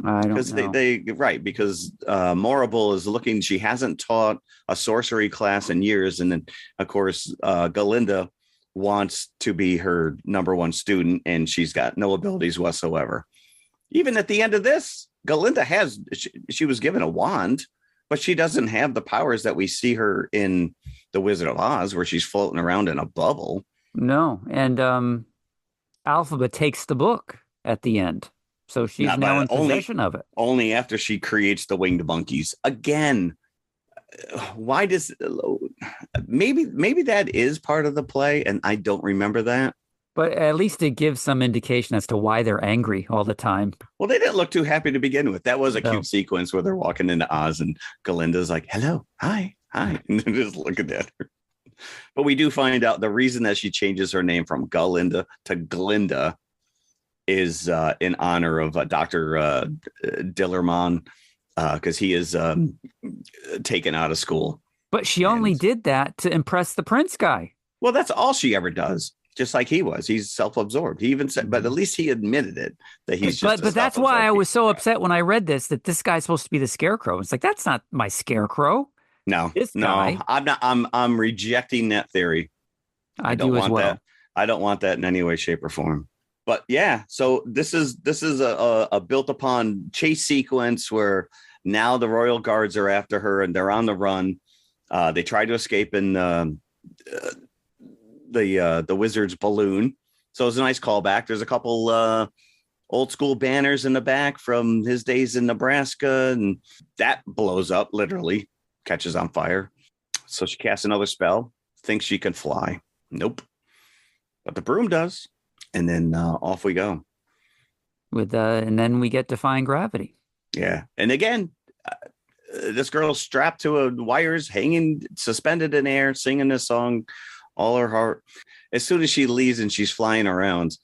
I don't know. Because Morrible is looking. She hasn't taught a sorcery class in years, and then of course Galinda wants to be her number one student, and she's got no abilities whatsoever. Even at the end of this, Galinda she was given a wand, but she doesn't have the powers that we see her in The Wizard of Oz, where she's floating around in a bubble. No. And Alphaba takes the book at the end. So she's now in possession of it. Only after she creates the winged monkeys. Again, why does maybe that is part of the play and I don't remember that. But at least it gives some indication as to why they're angry all the time. Well, they didn't look too happy to begin with. That was a cute sequence where they're walking into Oz and Galinda's like, hello, hi, and they're just looking at her. But we do find out the reason that she changes her name from Galinda to Glinda is in honor of Dr. Dillerman, because he is taken out of school. But she only did that to impress the prince guy. Well, that's all she ever does. Just like he was. He's self-absorbed. He even said, but at least he admitted it, that he's just. But that's why I was so upset when I read this, that this guy's supposed to be the Scarecrow. It's like, that's not my Scarecrow. No, this guy. No, I'm not. I'm rejecting that theory. I don't want that. I don't want that in any way, shape, or form. But yeah, so this is a built upon chase sequence where now the royal guards are after her and they're on the run. They try to escape in the wizard's balloon. So it's a nice callback. There's a couple old school banners in the back from his days in Nebraska, and that blows up, literally catches on fire. So she casts another spell, thinks she can fly. Nope. But the broom does. And then off we go. And then we get Defying Gravity. Yeah. And again, this girl's strapped to wires, hanging, suspended in air, singing this song, all her heart. As soon as she leaves and she's flying around,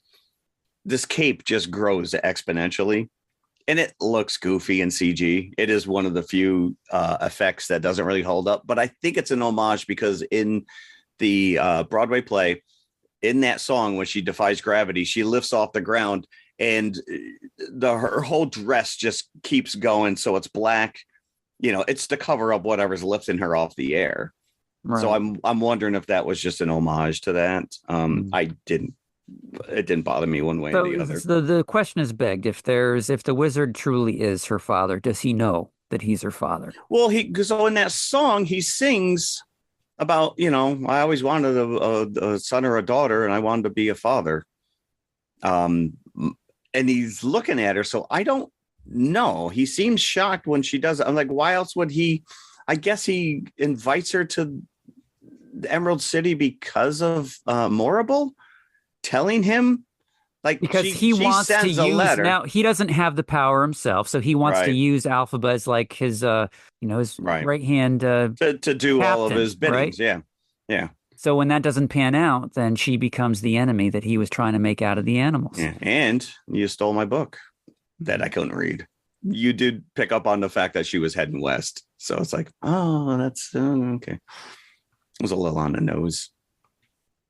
this cape just grows exponentially. And it looks goofy in CG. It is one of the few effects that doesn't really hold up. But I think it's an homage because in the Broadway play, in that song, when she defies gravity, she lifts off the ground and her whole dress just keeps going. So it's black. You know, it's to cover up whatever's lifting her off the air. Right. So I'm wondering if that was just an homage to that. It didn't bother me one way or the other. So the question is begged: if the wizard truly is her father, does he know that he's her father? Well, so in that song he sings about, I always wanted a son or a daughter, and I wanted to be a father. And he's looking at her, so I don't know. He seems shocked when she does it. I'm like, why else would he? I guess he invites her to the Emerald City because of Morrible telling him, like, because he wants to use now. He doesn't have the power himself, so he wants to use Alphaba as like his right hand to do captain, all of his biddings. Right? Yeah. So when that doesn't pan out, then she becomes the enemy that he was trying to make out of the animals. Yeah. And you stole my book that I couldn't read. You did pick up on the fact that she was heading west, so it's like, oh, that's okay. It was a little on the nose.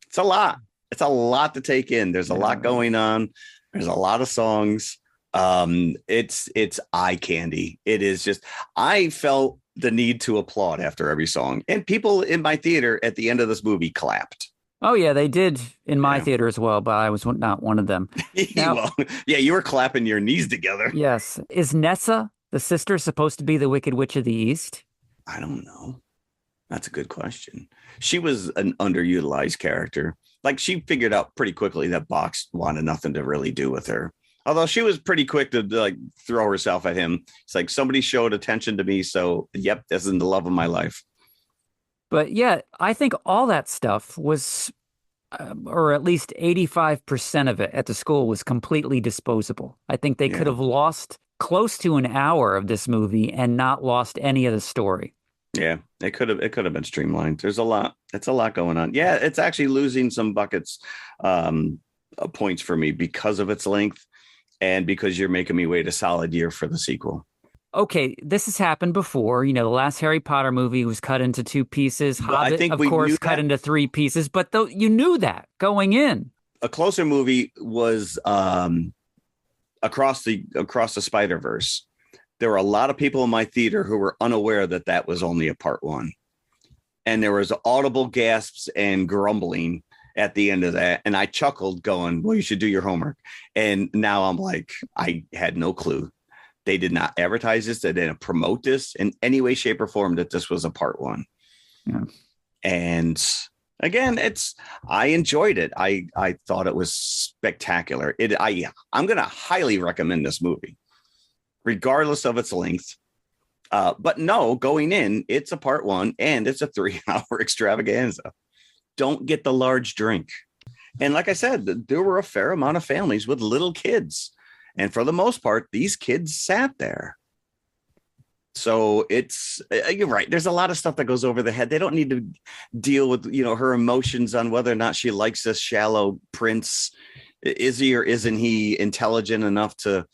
It's a lot. It's a lot to take in. There's a lot going on. There's a lot of songs. It's eye candy. It is just, I felt the need to applaud after every song. And people in my theater at the end of this movie clapped. Oh, yeah, they did in my theater as well, but I was not one of them. Now, you were clapping your knees together. Yes. Is Nessa, the sister, supposed to be the Wicked Witch of the East? I don't know. That's a good question. She was an underutilized character. Like, she figured out pretty quickly that Box wanted nothing to really do with her. Although she was pretty quick to like throw herself at him. It's like, somebody showed attention to me, so yep, this is the love of my life. But yeah, I think all that stuff was, or at least 85% of it at the school was completely disposable. I think they could have lost close to an hour of this movie and not lost any of the story. Yeah, it could have been streamlined. There's a lot. It's a lot going on. Yeah, it's actually losing some buckets, points for me because of its length and because you're making me wait a solid year for the sequel. Okay, this has happened before. The last Harry Potter movie was cut into 2 pieces. Hobbit, of course, cut into 3 pieces. But you knew that going in. A closer movie was Across the Spider-Verse. There were a lot of people in my theater who were unaware that was only a part 1. And there was audible gasps and grumbling at the end of that. And I chuckled going, well, you should do your homework. And now I'm like, I had no clue. They did not advertise this. They didn't promote this in any way, shape, or form that this was a part one. Yeah. And again, I enjoyed it. I thought it was spectacular. I'm going to highly recommend this movie, regardless of its length. But no, going in, it's a part one and it's a 3-hour extravaganza. Don't get the large drink. And like I said, there were a fair amount of families with little kids. And for the most part, these kids sat there. So you're right. There's a lot of stuff that goes over the head. They don't need to deal with, her emotions on whether or not she likes this shallow prince. Is he or isn't he intelligent enough to?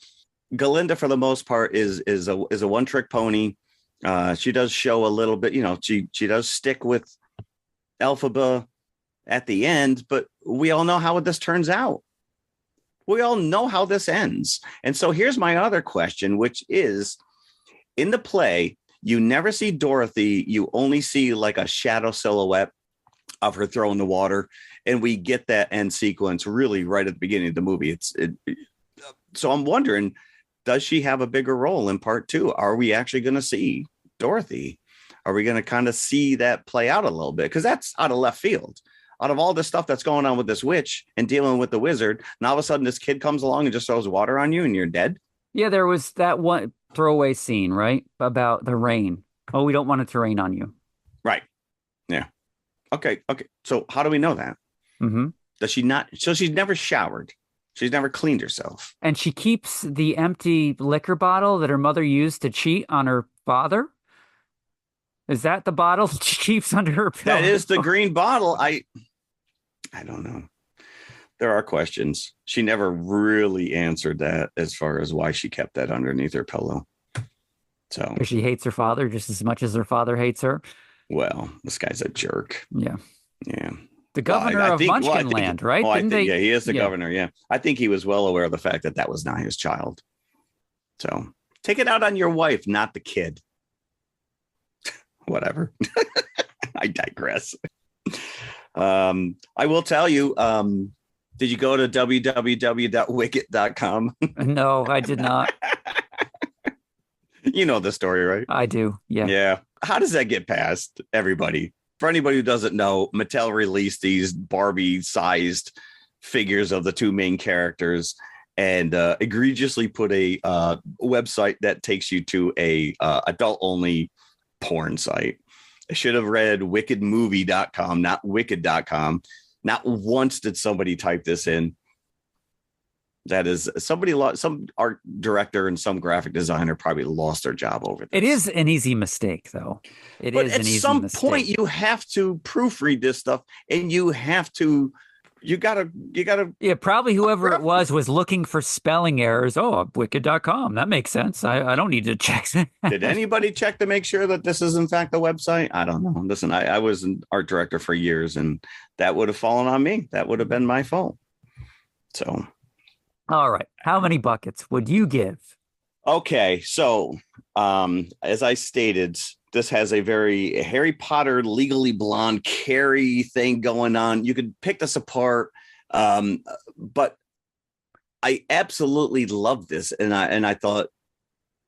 Galinda, for the most part, is a one-trick pony. She does show a little bit, she does stick with Elphaba at the end, but we all know how this turns out. We all know how this ends. And so here's my other question, which is, in the play, you never see Dorothy. You only see like a shadow silhouette of her throwing the water. And we get that end sequence really right at the beginning of the movie. So I'm wondering, does she have a bigger role in part two? Are we actually going to see Dorothy? Are we going to kind of see that play out a little bit? Because that's out of left field. Out of all the stuff that's going on with this witch and dealing with the wizard, now all of a sudden this kid comes along and just throws water on you and you're dead. Yeah, there was that one throwaway scene, right? About the rain. Oh, we don't want it to rain on you. Right. Yeah. Okay. So how do we know that? Mm-hmm. Does she not? So she's never showered. She's never cleaned herself. And she keeps the empty liquor bottle that her mother used to cheat on her father. Is that the bottle she keeps under her pillow? That is the green bottle. I don't know. There are questions. She never really answered that as far as why she kept that underneath her pillow. So she hates her father just as much as her father hates her. Well, this guy's a jerk. Yeah. Yeah. The governor of Munchkinland, right? Yeah, he is the governor. Yeah. I think he was well aware of the fact that was not his child. So take it out on your wife, not the kid. Whatever. I digress. I will tell you, did you go to www.wicket.com? No, I did not. You know the story, right? I do. Yeah. Yeah. How does that get past everybody? For anybody who doesn't know, Mattel released these Barbie-sized figures of the two main characters and egregiously put a website that takes you to a adult-only porn site. I should have read wickedmovie.com, not wicked.com. Not once did somebody type this in. That is some art director and some graphic designer probably lost their job over this. It is an easy mistake, though. But at some point, you have to proofread this stuff, and you gotta. Yeah, probably whoever it was looking for spelling errors. Oh, wicked.com. That makes sense. I don't need to check. Did anybody check to make sure that this is in fact the website? I don't know. Listen, I was an art director for years, and that would have fallen on me. That would have been my fault. So. All right. How many buckets would you give? Okay. So, as I stated, this has a very Harry Potter, Legally Blonde, Carrie thing going on. You could pick this apart. But I absolutely loved this. And I thought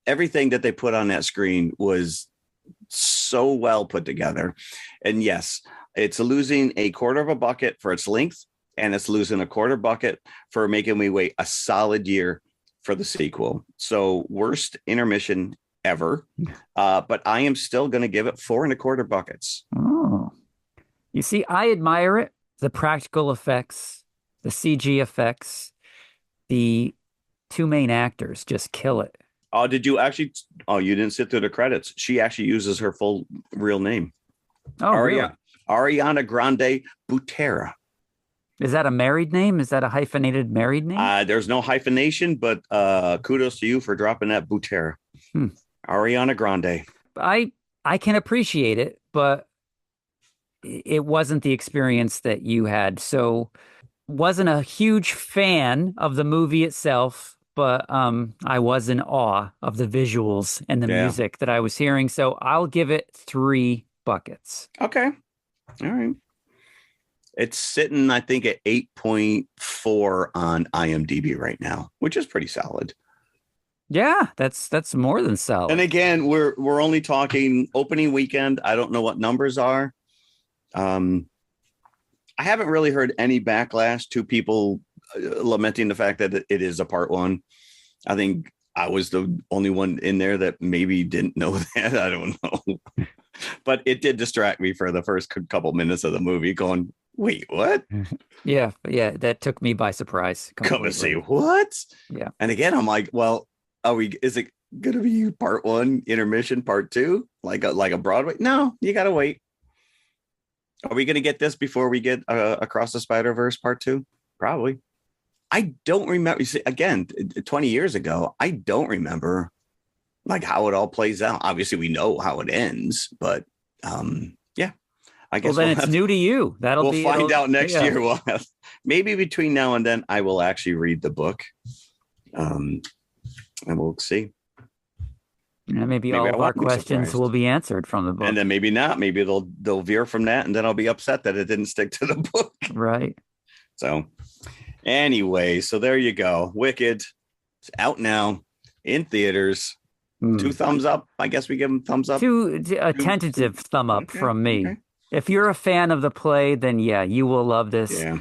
everything that they put on that screen was so well put together. And yes, it's losing a quarter of a bucket for its length. And it's losing a quarter bucket for making me wait a solid year for the sequel. So worst intermission ever. But I am still going to give it 4 1/4 buckets. Oh, you see, I admire it. The practical effects, the CG effects, the two main actors just kill it. Oh, did you actually? Oh, you didn't sit through the credits. She actually uses her full real name. Oh, really? Ariana Grande Butera. Is that a married name? Is that a hyphenated married name? There's no hyphenation, but kudos to you for dropping that Butera. Ariana Grande. I can appreciate it, but it wasn't the experience that you had. So wasn't a huge fan of the movie itself, but I was in awe of the visuals and the music that I was hearing. So I'll give it 3 buckets. Okay. All right. It's sitting, I think, at 8.4 on IMDb right now, which is pretty solid. Yeah, that's more than solid. And again, we're only talking opening weekend. I don't know what numbers are. I haven't really heard any backlash to people lamenting the fact that it is a part one. I think I was the only one in there that maybe didn't know that. I don't know. But it did distract me for the first couple minutes of the movie going, wait, what? Yeah, that took me by surprise. Come and say what? Yeah. And again, I'm like, well, is it going to be part one, intermission, part two, like a Broadway? No, you got to wait. Are we going to get this before we get Across the Spider-Verse part two? Probably. I don't remember. You see, again, 20 years ago, I don't remember like how it all plays out. Obviously, we know how it ends, but yeah, I guess. Well, then it's new to you. We'll find out next year. Maybe between now and then, I will actually read the book, and we'll see. Maybe all of our questions will be answered from the book, and then maybe not. Maybe they'll veer from that, and then I'll be upset that it didn't stick to the book. Right. So. Anyway, so there you go. Wicked. It's out now in theaters. 2 thumbs up. I guess we give them thumbs up. A tentative thumb up from me. Okay. If you're a fan of the play, then yeah, you will love this. Yeah.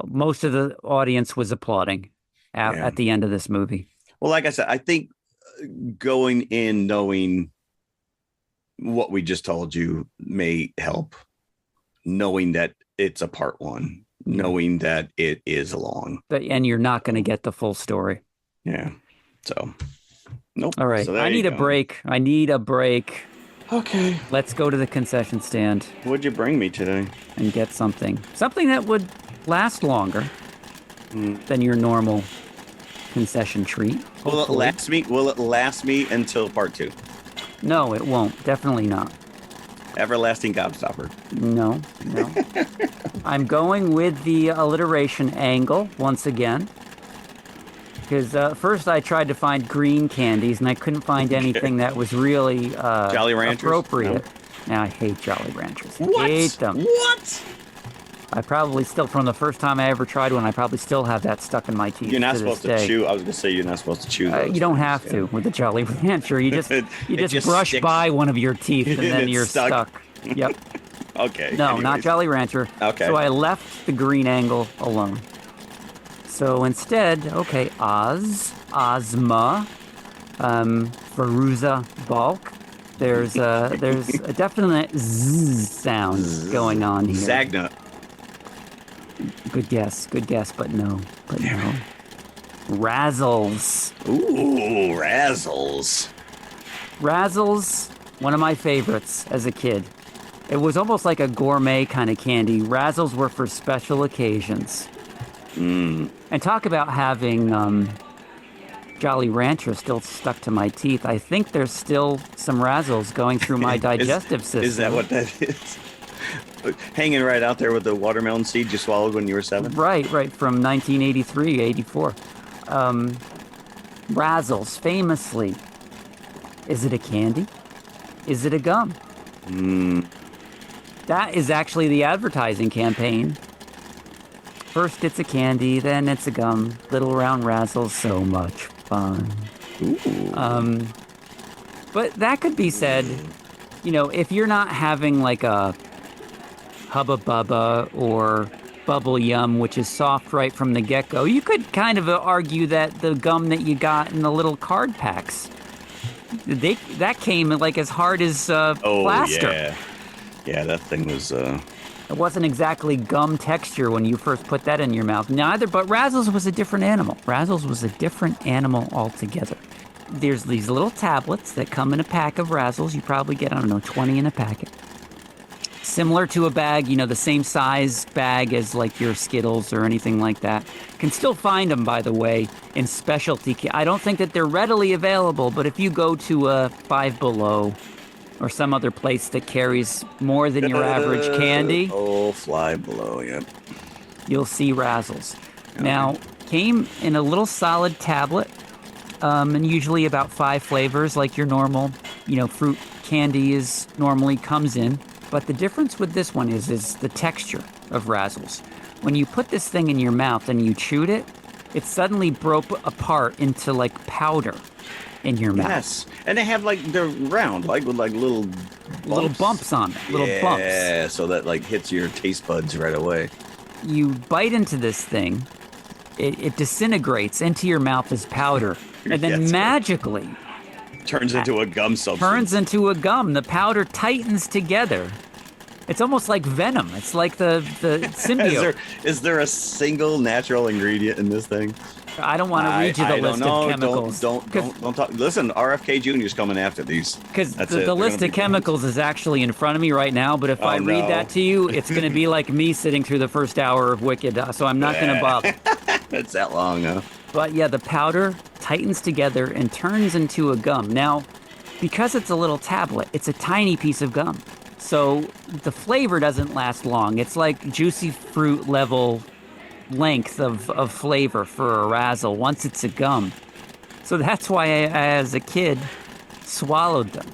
Most of the audience was applauding at the end of this movie. Well, like I said, I think going in knowing what we just told you may help. Knowing that it's a part one. Knowing that it is long. And you're not going to get the full story. Yeah. So, nope. All right. So I need a break. Okay. Let's go to the concession stand. What'd you bring me today? And get something. Something that would last longer than your normal concession treat. Will it last me until part 2? No, it won't. Definitely not. Everlasting Gobstopper. No. I'm going with the alliteration angle once again. Because first I tried to find green candies and I couldn't find anything that was really Jolly Ranchers? Appropriate. No. Now I hate Jolly Ranchers. What? I hate them. What? I probably still, from the first time I ever tried one, I probably still have that stuck in my teeth. You're not supposed to chew. I was going to say you're not supposed to chew those. You don't have to with the Jolly Rancher. You just brush sticks by one of your teeth and then you're stuck. Yep. Okay. No, not Jolly Rancher. Okay. So I left the green angle alone. So instead, okay, Ozma, fairuzabalk. There's a definite zzz sound going on here. Zagnut. Good guess, but no. Razzles. Ooh, Razzles. Razzles, one of my favorites as a kid. It was almost like a gourmet kind of candy. Razzles were for special occasions. And talk about having Jolly Rancher still stuck to my teeth. I think there's still some Razzles going through my digestive system. Is that what that is? Hanging right out there with the watermelon seed you swallowed when you were 7? Right, from 1983, 84. Razzles, famously. Is it a candy? Is it a gum? That is actually the advertising campaign. First it's a candy, then it's a gum. Little round Razzles, so much fun. Ooh. But that could be said, if you're not having like a Hubba Bubba or Bubble Yum, which is soft right from the get-go, you could kind of argue that the gum that you got in the little card packs, that came like as hard as plaster. Yeah, that thing was... It wasn't exactly gum texture when you first put that in your mouth. Neither, but Razzles was a different animal. Razzles was a different animal altogether. There's these little tablets that come in a pack of Razzles. You probably get, 20 in a packet. Similar to a bag, the same size bag as like your Skittles or anything like that. Can still find them, by the way, in specialty. I don't think that they're readily available, but if you go to a Five Below or some other place that carries more than your average candy. Oh, Fly Below, yep. You'll see Razzles. Okay. Now, came in a little solid tablet, and usually about 5 flavors like your normal, fruit candy normally comes in. But the difference with this one is the texture. of Razzles. When you put this thing in your mouth and you chewed it, it suddenly broke apart into like powder in your mouth. Yes, and they have like they're round, like with like little bumps on it. Little bumps. Yeah, so that like hits your taste buds right away. You bite into this thing, it disintegrates into your mouth as powder, and then magically turns into a gum substance. Turns into a gum. The powder tightens together. It's almost like venom. It's like the symbiote. Is there a single natural ingredient in this thing? I don't want to read you the list of chemicals. Don't talk. Listen, RFK Jr.'s coming after these. Because the list of chemicals is actually in front of me right now, but if I read that to you, it's going to be like me sitting through the first hour of Wicked, so I'm not going to bother. It's that long, huh? But yeah, the powder tightens together and turns into a gum. Now, because it's a little tablet, it's a tiny piece of gum. So the flavor doesn't last long. It's like juicy fruit level length of flavor for a Razzle once it's a gum. So that's why I, as a kid, swallowed them.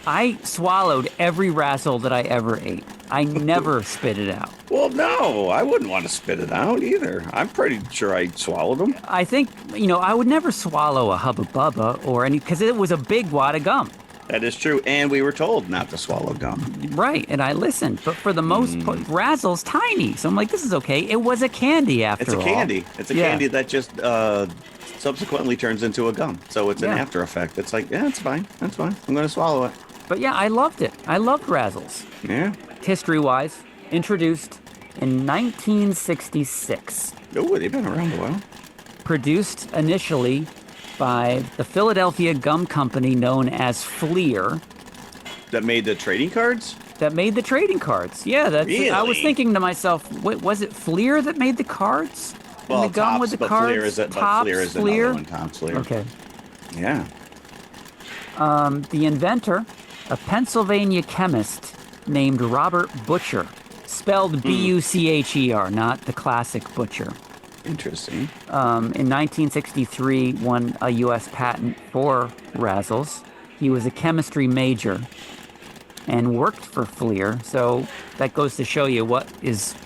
I swallowed every Razzle that I ever ate. I never spit it out. Well, no, I wouldn't want to spit it out either. I'm pretty sure I swallowed them. I think, I would never swallow a Hubba Bubba or any, because it was a big wad of gum. That is true, and we were told not to swallow gum. Right, and I listened, but for the most part, Razzle's tiny, so I'm like, this is okay. It was a candy after all. It's a candy. It's a candy that just subsequently turns into a gum, so it's an after effect. It's like, yeah, it's fine. That's fine. I'm going to swallow it. But yeah, I loved it. I loved Razzles. Yeah. History-wise, introduced in 1966. Oh, they've been around a while. Produced initially by the Philadelphia gum company known as Fleer. That made the trading cards? Yeah, that's. Really? I was thinking to myself, wait, was it Fleer that made the cards? Well, and the gum Tops, with the but cards? Fleer is another one. Tops, Fleer. Okay. Yeah. The inventor, a Pennsylvania chemist named Robert Butcher, spelled B-U-C-H-E-R, not the classic Butcher. Interesting. In 1963, won a U.S. patent for Razzles. He was a chemistry major and worked for Fleer. So that goes to show you what is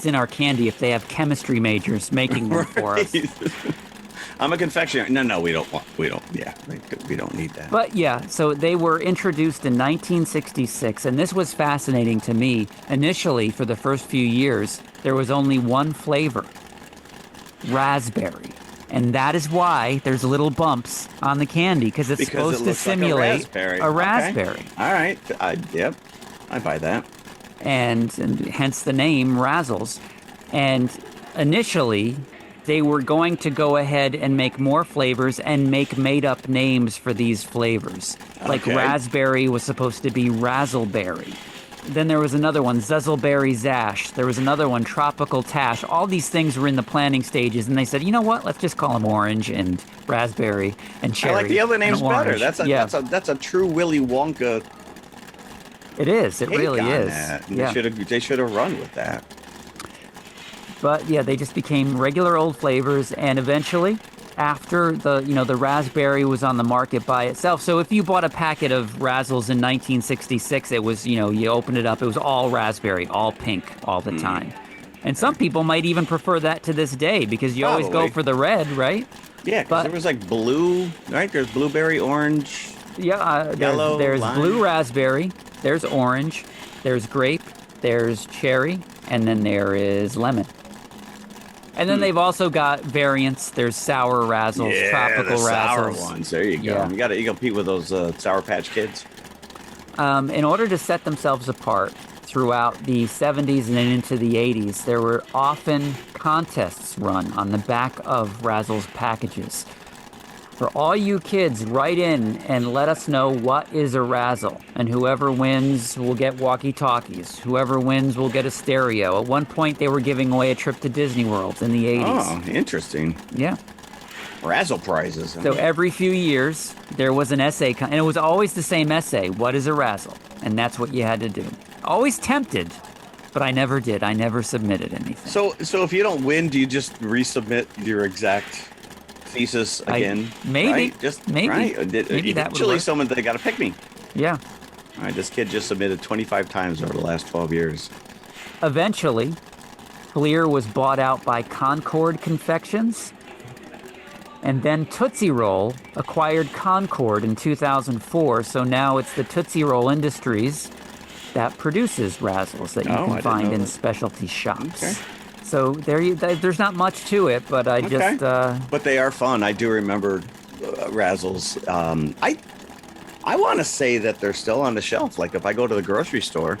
in our candy if they have chemistry majors making them for us. I'm a confectioner. No, we don't need that. But yeah, so they were introduced in 1966, and this was fascinating to me. Initially, for the first few years, there was only one flavor. Raspberry. And that is why there's little bumps on the candy, because it's supposed to simulate a raspberry. Okay. All right. Yep. I buy that. And hence the name Razzles. And initially, they were going to go ahead and make more flavors and make made-up names for these flavors. Like raspberry was supposed to be Razzleberry. Then there was another one, Zuzzleberry Zash. There was another one, Tropical Tash. All these things were in the planning stages, and they said, you know what? Let's just call them Orange and Raspberry and Cherry. I like the other names better. That's a true Willy Wonka. It is. It really is. Yeah. They should have run with that. But yeah, they just became regular old flavors, and eventually, after the raspberry was on the market by itself. So if you bought a packet of Razzles in 1966, it was, you opened it up, it was all raspberry, all pink all the time. And some people might even prefer that to this day, because you always go for the red, right? Yeah, because there was like blue, right? There's blueberry, orange, yellow, there's lime. Blue raspberry, there's orange, there's grape, there's cherry, and then there is lemon. And then they've also got variants. There's sour Razzles, tropical the Razzles. Sour ones. There you go. Yeah. You got to compete with those Sour Patch Kids. In order to set themselves apart throughout the 70s and then into the 80s, there were often contests run on the back of Razzles packages. For all you kids, write in and let us know what is a Razzle. And whoever wins will get walkie-talkies. Whoever wins will get a stereo. At one point, they were giving away a trip to Disney World in the 80s. Oh, interesting. Yeah. Razzle prizes. So every few years, there was an essay, and it was always the same essay. What is a Razzle? And that's what you had to do. Always tempted, but I never did. I never submitted anything. So if you don't win, do you just resubmit your exact thesis again? Maybe. Right? Maybe. Right? Maybe that would Eventually, work. someone, they got to pick me. Yeah. All right, this kid just submitted 25 times over the last 12 years. Eventually, Fleer was bought out by Concord Confections. And then Tootsie Roll acquired Concord in 2004. So now it's the Tootsie Roll Industries that produces Razzles that you can find in specialty shops. Okay. So there's not much to it, but But they are fun. I do remember Razzles. I want to say that they're still on the shelf. Like if I go to the grocery store,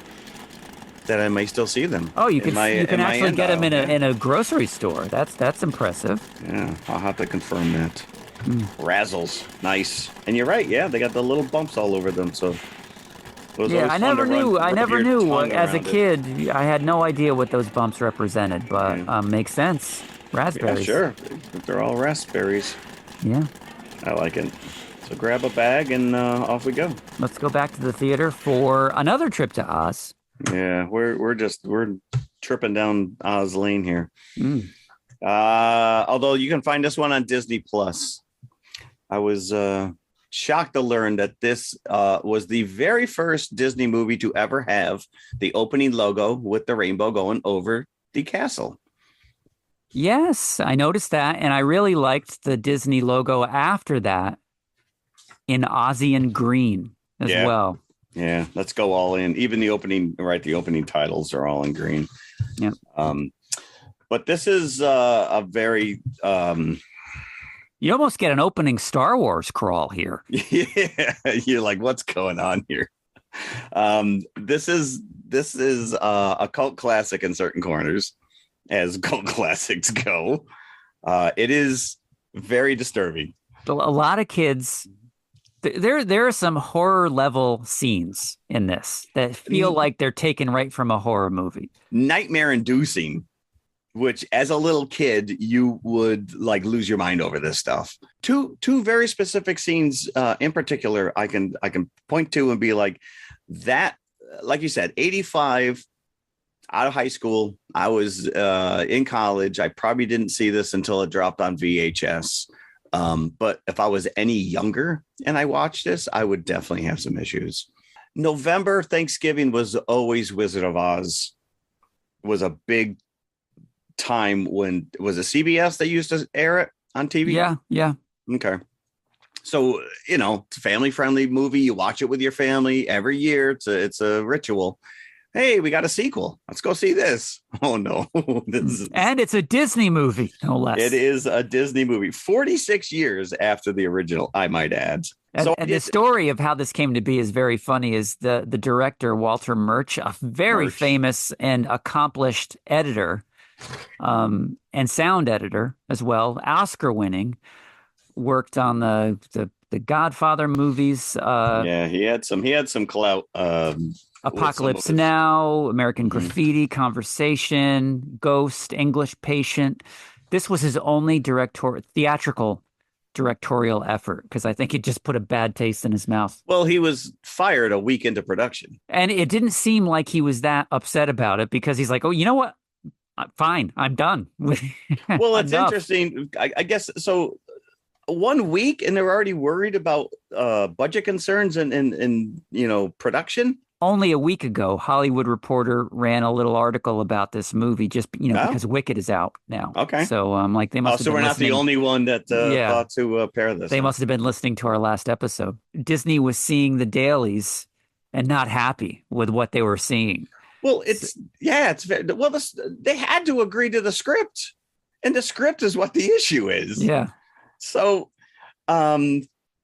that I may still see them. Oh, you can actually get them in a grocery store. That's impressive. Yeah, I'll have to confirm that. Razzles, nice. And you're right. Yeah, they got the little bumps all over them. So I never knew. As a kid, I had no idea what those bumps represented, but makes sense. Raspberries. Yeah, sure. They're all raspberries. Yeah. I like it. So grab a bag and off we go. Let's go back to the theater for another trip to Oz. Yeah, we're tripping down Oz Lane here. Although you can find this one on Disney Plus. I was shocked to learn that this was the very first Disney movie to ever have the opening logo with the rainbow going over the castle. Yes, I noticed that, and I really liked the Disney logo after that in Ozian green as well. Yeah, let's go all in. Even the opening titles are all in green. Yeah. But this is a very you almost get an opening Star Wars crawl here. Yeah, you're like, what's going on here? This is a cult classic in certain corners, as cult classics go. It is very disturbing. A lot of kids. There are some horror level scenes in this that feel like they're taken right from a horror movie. Nightmare inducing, which as a little kid, you would like lose your mind over this stuff. Two very specific scenes in particular, I can point to and be like that, like you said, 85 out of high school. I was in college. I probably didn't see this until it dropped on VHS. But if I was any younger and I watched this, I would definitely have some issues. November, Thanksgiving was always Wizard of Oz. Was a big time when it was a CBS that used to air it on TV. Yeah. Okay. So, it's a family friendly movie. You watch it with your family every year. It's a ritual. Hey, we got a sequel. Let's go see this. Oh, no. And it's a Disney movie, no less. It is a Disney movie. 46 years after the original, I might add. And the story of how this came to be is very funny. Is the director, Walter Murch, a very famous and accomplished editor and sound editor as well, Oscar-winning, worked on the Godfather movies. He had some clout. Apocalypse Now, American Graffiti, Conversation, Ghost, English Patient. This was his only theatrical directorial effort because I think it just put a bad taste in his mouth. Well, he was fired a week into production. And it didn't seem like he was that upset about it because he's like, oh, you know what? Fine, I'm done. Well, it's interesting. I guess so. 1 week and they're already worried about budget concerns and production. Only a week ago, Hollywood Reporter ran a little article about this movie just, because Wicked is out now. Okay. So they must have been we're not listening. the only one that thought to pair this. They must have been listening to our last episode. Disney was seeing the dailies and not happy with what they were seeing. Well, they had to agree to the script, and the script is what the issue is. Yeah. So,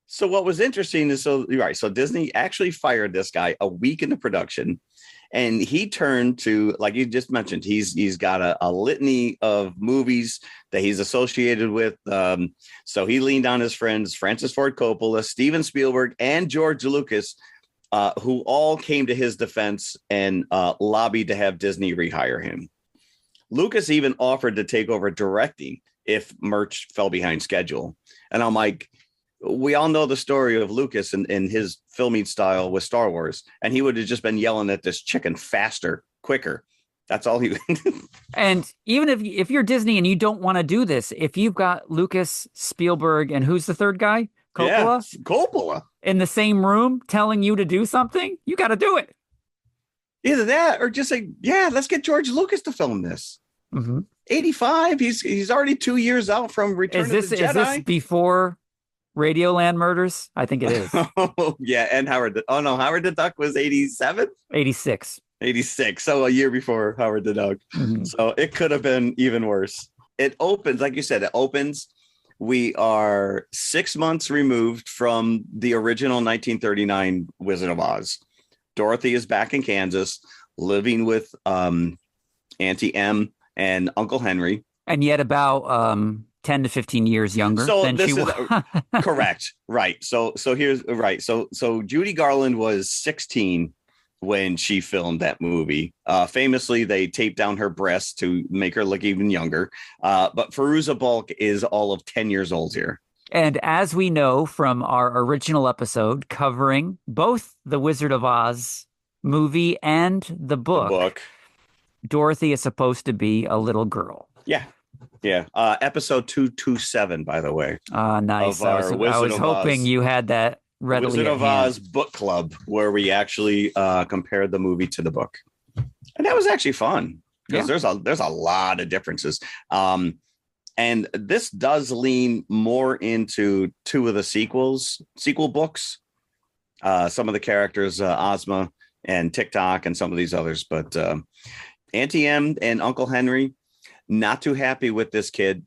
so what was interesting is so Disney actually fired this guy a week into production, and he turned to, like you just mentioned, he's got a litany of movies that he's associated with. So he leaned on his friends, Francis Ford Coppola, Steven Spielberg, and George Lucas, who all came to his defense and lobbied to have Disney rehire him. Lucas even offered to take over directing if Murch fell behind schedule. And I'm like, we all know the story of Lucas and his filming style with Star Wars. And he would have just been yelling at this chicken faster, quicker. That's all he. And even if you're Disney and you don't want to do this, if you've got Lucas, Spielberg, and who's the third guy? Coppola? Yeah, Coppola. In the same room telling you to do something, you got to do it. Either that or just say, let's get George Lucas to film this. Mm-hmm. 85. He's already 2 years out from Return of the Jedi. Is this before Radioland murders? I think it is. Oh, yeah. And Howard the Duck was 87? 86. 86. So a year before Howard the Duck. Mm-hmm. So it could have been even worse. It opens, like you said, we are 6 months removed from the original 1939 Wizard of Oz. Dorothy is back in Kansas, living with Auntie Em and Uncle Henry. And yet about 10 to 15 years younger than she was. Correct. Right. So here's right. So Judy Garland was 16 when she filmed that movie. Famously, they taped down her breasts to make her look even younger. But Fairuzabalk is all of 10 years old here. And as we know from our original episode covering both the Wizard of Oz movie and the book, Dorothy is supposed to be a little girl. Yeah. Yeah. Episode 227, by the way. Nice. I was hoping you had that readily Wizard of hand. Oz book club, where we actually compared the movie to the book. And that was actually fun because there's a lot of differences. And this does lean more into two of the sequel books. Some of the characters, Ozma and TikTok and some of these others. But Auntie Em and Uncle Henry, not too happy with this kid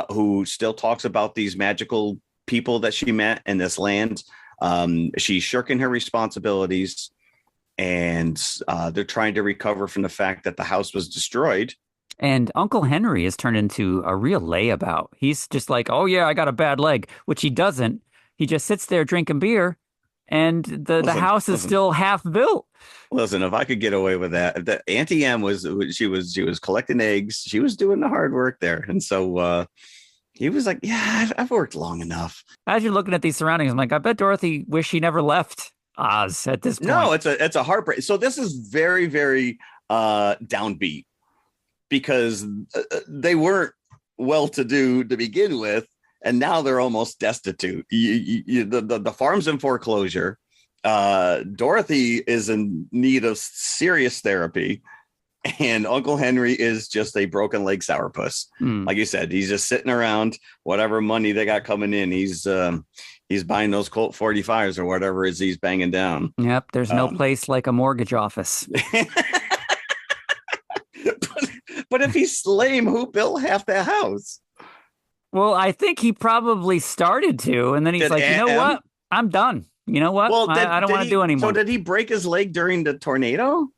who still talks about these magical people that she met in this land. She's shirking her responsibilities, and they're trying to recover from the fact that the house was destroyed. And Uncle Henry is turned into a real layabout. He's just like, oh, yeah, I got a bad leg, which he doesn't. He just sits there drinking beer, and the house is still half built. Listen, if I could get away with that, the Auntie Em was collecting eggs. She was doing the hard work there. And so he was like, yeah, I've worked long enough. As you're looking at these surroundings, I'm like, I bet Dorothy wished she never left Oz at this point. No, it's a heartbreak. So this is very, very downbeat, because they weren't well-to-do to begin with, and now they're almost destitute. The farm's in foreclosure. Dorothy is in need of serious therapy, and Uncle Henry is just a broken leg sourpuss. Like you said, he's just sitting around. Whatever money they got coming in, he's buying those Colt 45s or whatever it is he's banging down. Yep, there's no place like a mortgage office. But if he's lame, who built half the house? Well, I think he probably started to, and then he's like, you know what? I'm done. You know what? Well, I don't want to do anymore. So did he break his leg during the tornado?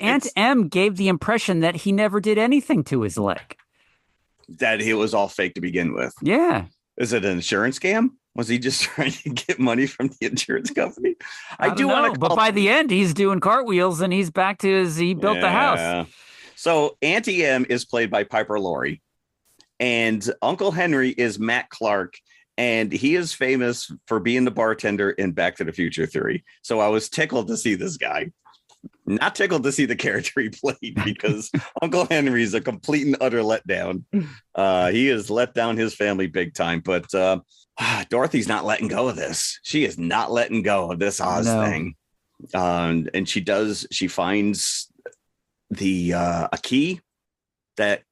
Aunt Em gave the impression that he never did anything to his leg. That he was all fake to begin with. Yeah. Is it an insurance scam? Was he just trying to get money from the insurance company? I do want to. But by the end, he's doing cartwheels and he's back to he built the house. So Auntie Em is played by Piper Laurie, and Uncle Henry is Matt Clark, and he is famous for being the bartender in Back to the Future 3. So I was tickled to see this guy. Not tickled to see the character he played, because Uncle Henry is a complete and utter letdown. He has let down his family big time, but Dorothy's not letting go of this. She is not letting go of this Oz thing. And she finds a key that,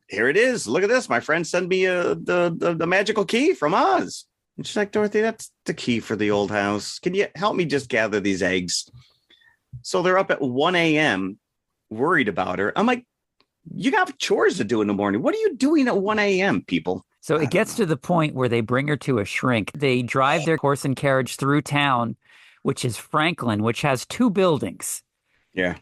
here it is. Look at this. My friend sent me the magical key from Oz. And she's like, Dorothy, that's the key for the old house. Can you help me just gather these eggs? So they're up at 1 a.m. worried about her. I'm like, you got chores to do in the morning. What are you doing at 1 a.m., people? So it gets to the point where they bring her to a shrink. They drive their horse and carriage through town, which is Franklin, which has 2 buildings. Yeah.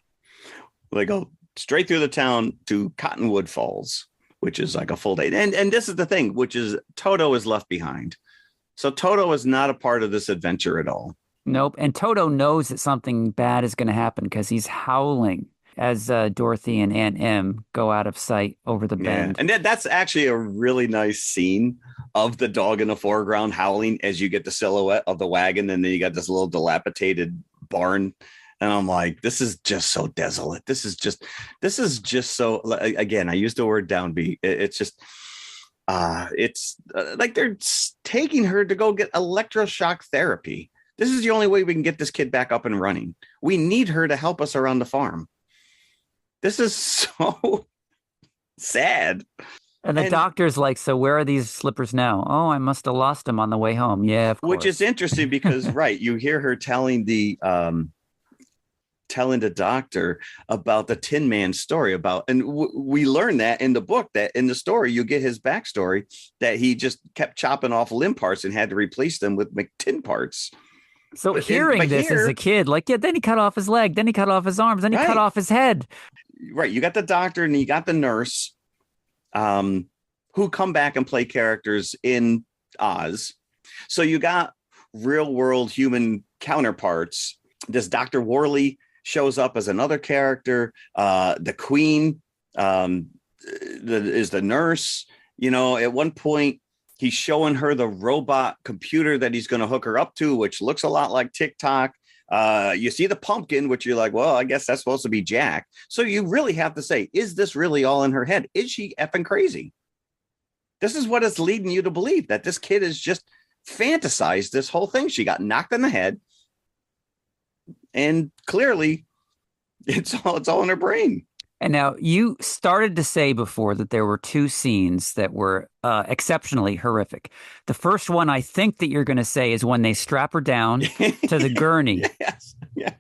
They go straight through the town to Cottonwood Falls, which is like a full day. And this is the thing, which is Toto is left behind. So Toto is not a part of this adventure at all. Nope. And Toto knows that something bad is going to happen because he's howling as Dorothy and Aunt Em go out of sight over the bend. And that's actually a really nice scene of the dog in the foreground howling as you get the silhouette of the wagon. And then you got this little dilapidated barn. And I'm like, this is just so desolate. This is just so, again, I use the word downbeat. It's just, it's like they're taking her to go get electroshock therapy. This is the only way we can get this kid back up and running. We need her to help us around the farm. This is sad. And the doctor's like, so where are these slippers now? Oh, I must have lost them on the way home. Yeah, of course. Which is interesting because, right, you hear her telling the doctor about the Tin Man story and we learn that in the book, that in the story, you get his backstory that he just kept chopping off limb parts and had to replace them with tin parts. So hearing this as a kid, like, yeah, then he cut off his leg, then he cut off his arms, then he cut off his head. Right. You got the doctor and you got the nurse who come back and play characters in Oz. So you got real world human counterparts. This Dr. Worley shows up as another character. The Queen is the nurse. You know, at one point, he's showing her the robot computer that he's going to hook her up to, which looks a lot like TikTok. You see the pumpkin, which you're like, well, I guess that's supposed to be Jack. So you really have to say, is this really all in her head? Is she effing crazy? This is what it's leading you to believe, that this kid is just fantasized this whole thing. She got knocked in the head. And clearly it's all in her brain. And now you started to say before that there were two scenes that were exceptionally horrific. The first one I think that you're going to say is when they strap her down to the gurney. Yes. Yeah.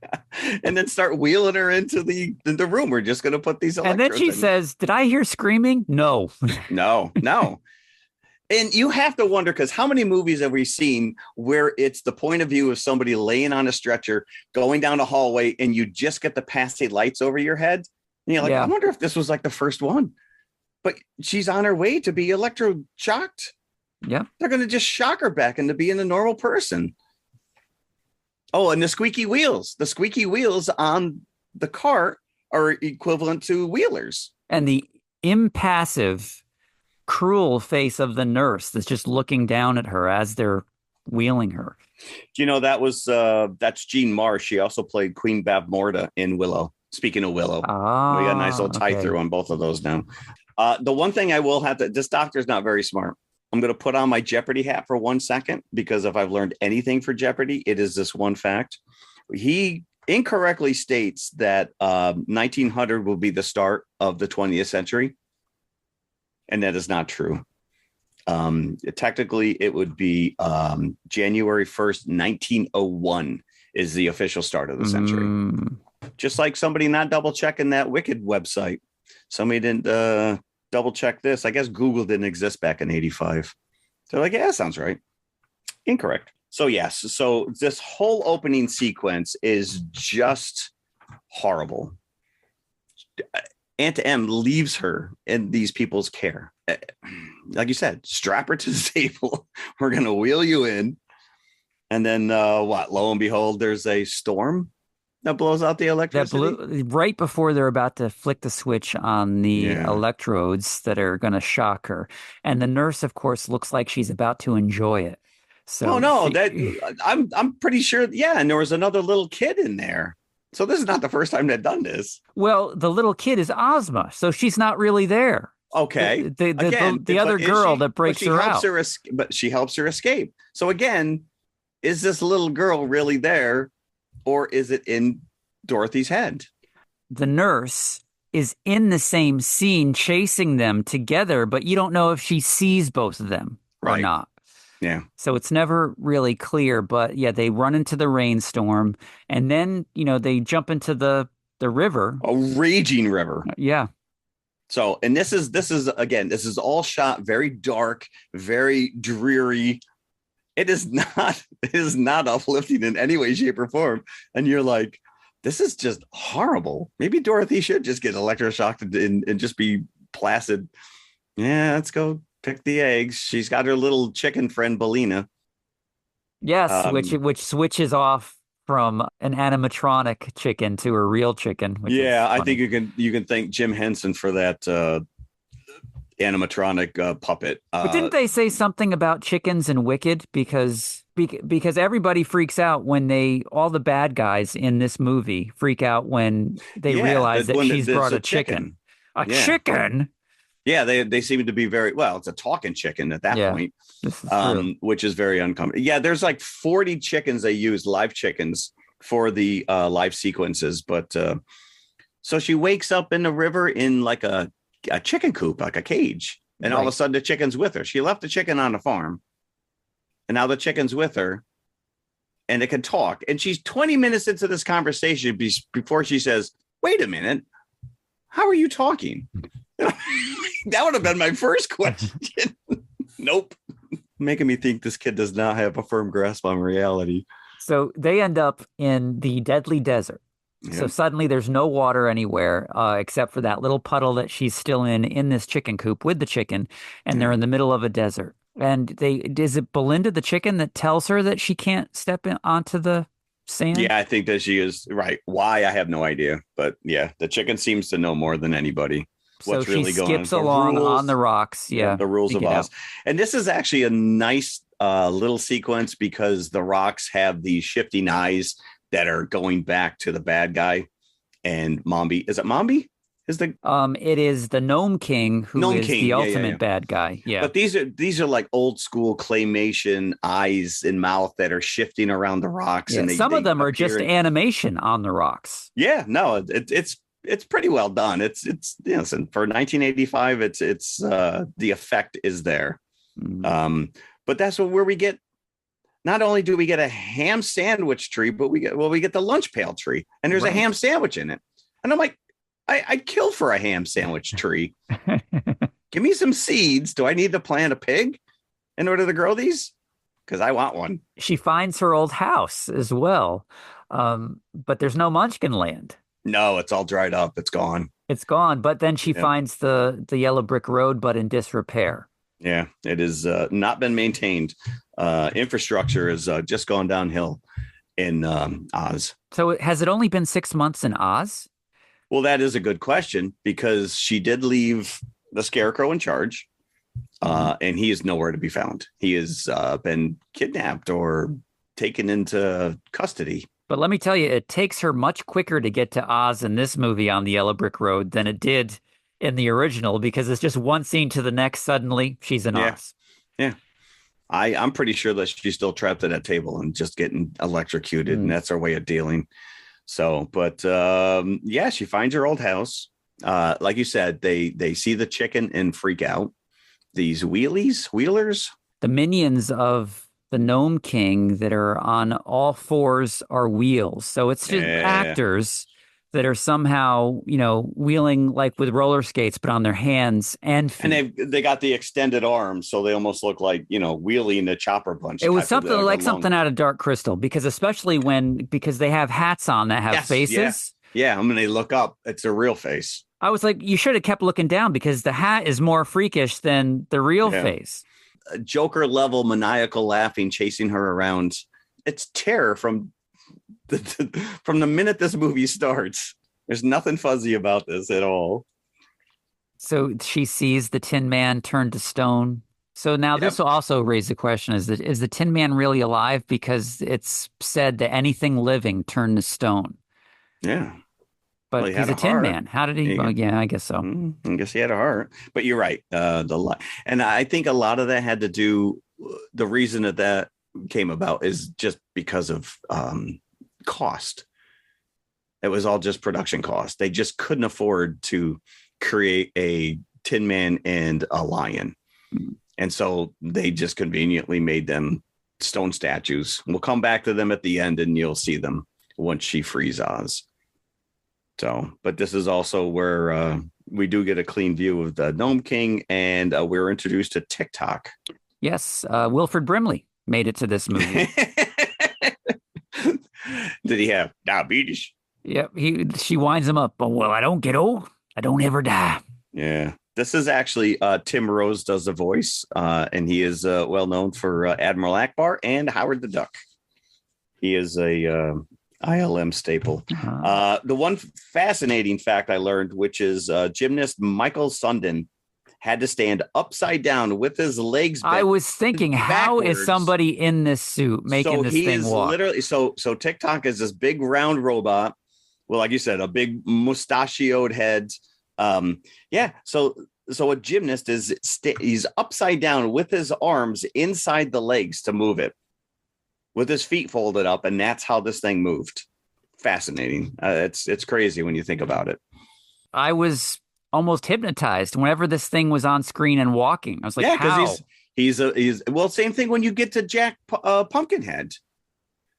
And then start wheeling her into the room. We're just going to put these electrodes And then she says, did I hear screaming? No. No. And you have to wonder, because how many movies have we seen where it's the point of view of somebody laying on a stretcher, going down a hallway, and you just get the passé lights over your head? And you're like, I wonder if this was like the first one. But she's on her way to be electroshocked. Yeah. They're going to just shock her back into being a normal person. Oh, and the squeaky wheels. The squeaky wheels on the cart are equivalent to wheelers. And the impassive, cruel face of the nurse that's just looking down at her as they're wheeling her. You know, that's Jean Marsh. She also played Queen Bavmorda in Willow. Speaking of Willow, we got a nice little tie through on both of those now. The one thing I will have to, this doctor's not very smart. I'm going to put on my Jeopardy hat for 1 second, because if I've learned anything for Jeopardy, it is this one fact. He incorrectly states that 1900 will be the start of the 20th century. And that is not true. Technically, it would be January 1st, 1901 is the official start of the century. Just like somebody not double checking that Wicked website. Somebody didn't double check this. I guess Google didn't exist back in 85. They're like, yeah, that sounds right. Incorrect. So yes. So this whole opening sequence is just horrible. Aunt M leaves her in these people's care. Like you said, strap her to the table. We're going to wheel you in. And then lo and behold, there's a storm that blows out the electricity. Right before they're about to flick the switch on the electrodes that are going to shock her. And the nurse, of course, looks like she's about to enjoy it. So I'm pretty sure. Yeah. And there was another little kid in there. So this is not the first time they've done this. Well, the little kid is Ozma, so she's not really there. Okay. The other girl that breaks her out. But she helps her escape. So again, is this little girl really there, or is it in Dorothy's head? The nurse is in the same scene chasing them together, but you don't know if she sees both of them or not. Yeah. So it's never really clear, but yeah, they run into the rainstorm, and then, they jump into the river. A raging river. Yeah. So, and this is all shot very dark, very dreary. It is not uplifting in any way, shape, or form. And you're like, this is just horrible. Maybe Dorothy should just get electroshocked and just be placid. Yeah, let's go pick the eggs. She's got her little chicken friend, Belina. Yes, which switches off from an animatronic chicken to a real chicken. I think you can thank Jim Henson for that animatronic puppet. But didn't they say something about chickens and Wicked? Because everybody freaks out when all the bad guys in this movie freak out when they realize that she's brought a chicken. A chicken? Yeah, they seem to be very well. It's a talking chicken at that point, which is very uncommon. Yeah, there's like 40 chickens they use, live chickens, for the live sequences. But so she wakes up in the river in like a a chicken coop, like a cage. And all of a sudden the chicken's with her. She left the chicken on the farm. And now the chicken's with her. And it can talk. And she's 20 minutes into this conversation before she says, wait a minute. How are you talking? That would have been my first question. Nope. Making me think this kid does not have a firm grasp on reality. So they end up in the deadly desert. Yeah. So suddenly there's no water anywhere except for that little puddle that she's still in this chicken coop with the chicken. And they're in the middle of a desert. And is it Belinda, the chicken, that tells her that she can't step onto the sand? Yeah, I think that she is right. Why? I have no idea. But yeah, the chicken seems to know more than anybody. What's so really going on. She skips along on the rocks. Yeah. The rules of Oz. And this is actually a nice little sequence because the rocks have these shifting eyes that are going back to the bad guy. And Mombi, is it Mombi? It is the Gnome King who is the ultimate bad guy. Yeah. But these are like old school claymation eyes and mouth that are shifting around the rocks. Yeah, and some of them are just animation on the rocks. Yeah, no, it's pretty well done. It's for 1985, it's the effect is there. Mm-hmm. But that's where we get. Not only do we get a ham sandwich tree, but we get the lunch pail tree, and there's a ham sandwich in it. And I'm like, I'd kill for a ham sandwich tree. Give me some seeds. Do I need to plant a pig in order to grow these? Because I want one. She finds her old house as well. But there's no Munchkin land. No, it's all dried up. It's gone. It's gone. But then she finds the yellow brick road, but in disrepair. Yeah, it has not been maintained. Infrastructure has just gone downhill in Oz. So has it only been 6 months in Oz? Well, that is a good question because she did leave the Scarecrow in charge, and he is nowhere to be found. He has been kidnapped or taken into custody. But let me tell you, it takes her much quicker to get to Oz in this movie on the Yellow Brick Road than it did in the original because it's just one scene to the next. Suddenly, she's in Oz. Yeah. I'm pretty sure that she's still trapped at that table and just getting electrocuted, and that's her way of dealing. So, but she finds her old house. Like you said, they see the chicken and freak out. These wheelers, the minions of the Gnome King that are on all fours are wheels. So it's just actors that are somehow, wheeling like with roller skates, but on their hands and feet. And they got the extended arms, so they almost look like, wheeling the chopper bunch. It was something like something out of Dark Crystal, because especially because they have hats on that have faces. Yeah. When they look up, it's a real face. I was like, you should have kept looking down because the hat is more freakish than the real face. Joker level maniacal laughing, chasing her around. It's terror from the minute this movie starts. There's nothing fuzzy about this at all. So she sees the Tin Man turn to stone. So now this will also raise the question, is the Tin Man really alive? Because it's said that anything living turned to stone. Yeah. But he's a Tin Man. How did he? I guess so. I guess he had a heart. But you're right. And I think a lot of that had to do. The reason that came about is just because of cost. It was all just production cost. They just couldn't afford to create a Tin Man and a lion, and so they just conveniently made them stone statues. We'll come back to them at the end, and you'll see them once she frees Oz. So, but this is also where we do get a clean view of the Gnome King, and we're introduced to TikTok. Yes, Wilford Brimley made it to this movie. Did he have diabetes? Yep. She winds him up. Oh, well, I don't get old. I don't ever die. Yeah. This is actually Tim Rose does the voice, and he is well known for Admiral Akbar and Howard the Duck. He is a ILM staple. The one fascinating fact I learned, which is gymnast Michael Sundin had to stand upside down with his legs bent. I was thinking, how is somebody in this suit making this thing walk? Literally, so TikTok is this big round robot. Well, like you said, a big mustachioed head. So a gymnast he's upside down with his arms inside the legs to move it, with his feet folded up, and that's how this thing moved. Fascinating. It's crazy when you think about it. I was almost hypnotized whenever this thing was on screen and walking. I was like, Yeah, how? because he's well, same thing when you get to Jack Pumpkinhead.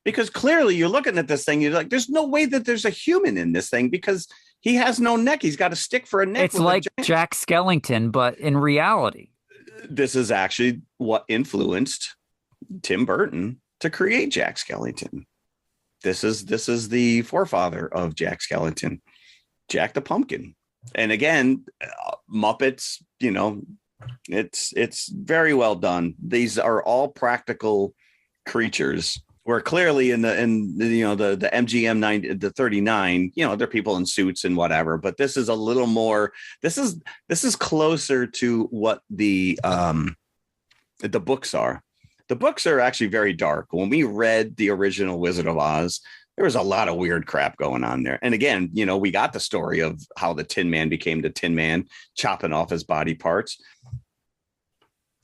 Because clearly you're looking at this thing, you're like, there's no way that there's a human in this thing because he has no neck. He's got a stick for a neck. It's like Jack Skellington, but in reality. This is actually what influenced Tim Burton to create Jack Skellington. This is the forefather of Jack Skellington, Jack the Pumpkin. And again, Muppets, it's very well done. These are all practical creatures. Where clearly in the MGM 90, the 39, they're people in suits and whatever. But this is a little more. This is closer to what the books are. The books are actually very dark. When we read the original Wizard of Oz, there was a lot of weird crap going on there. And again, we got the story of how the Tin Man became the Tin Man, chopping off his body parts.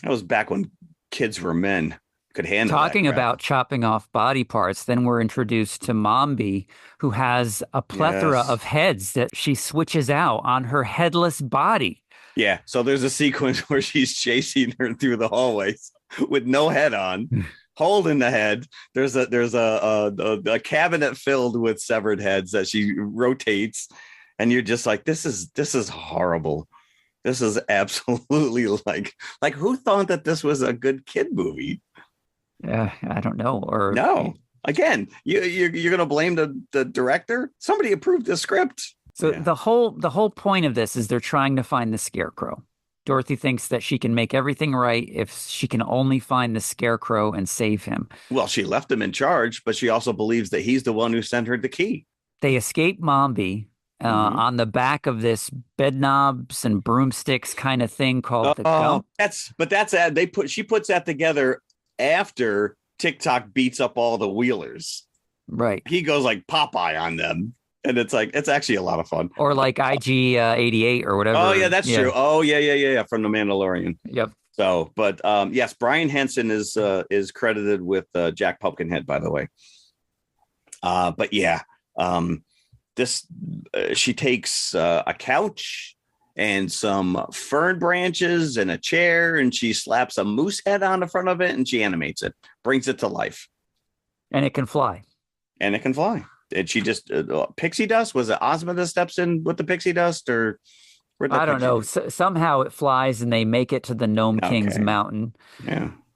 That was back when kids were men. Could handle Talking about chopping off body parts, then we're introduced to Mombi, who has a plethora of heads that she switches out on her headless body. Yeah, so there's a sequence where she's chasing her through the hallways with no head on, holding the head. There's a cabinet filled with severed heads that she rotates, and you're just like, this is horrible. This is absolutely like who thought that this was a good kid movie? I don't know. Or no, again, you're going to blame the director. Somebody approved the script. So the whole point of this is they're trying to find the Scarecrow. Dorothy thinks that she can make everything right if she can only find the Scarecrow and save him. Well, she left him in charge, but she also believes that he's the one who sent her the key. They escape Mombi on the back of this bed knobs and broomsticks kind of thing called the Gump. She puts that together after TikTok beats up all the Wheelers. Right. He goes like Popeye on them. And it's actually a lot of fun. Or like IG 88 or whatever. Oh, yeah, that's true. Oh, yeah. From The Mandalorian. Yep. So, but yes, Brian Henson is credited with Jack Pumpkinhead, by the way. But yeah, she takes a couch and some fern branches and a chair, and she slaps a moose head on the front of it, and she animates it, brings it to life. And it can fly. And she just pixie dust. Was it Ozma that steps in with the pixie dust, or I don't know. Somehow it flies, and they make it to the Gnome King's mountain,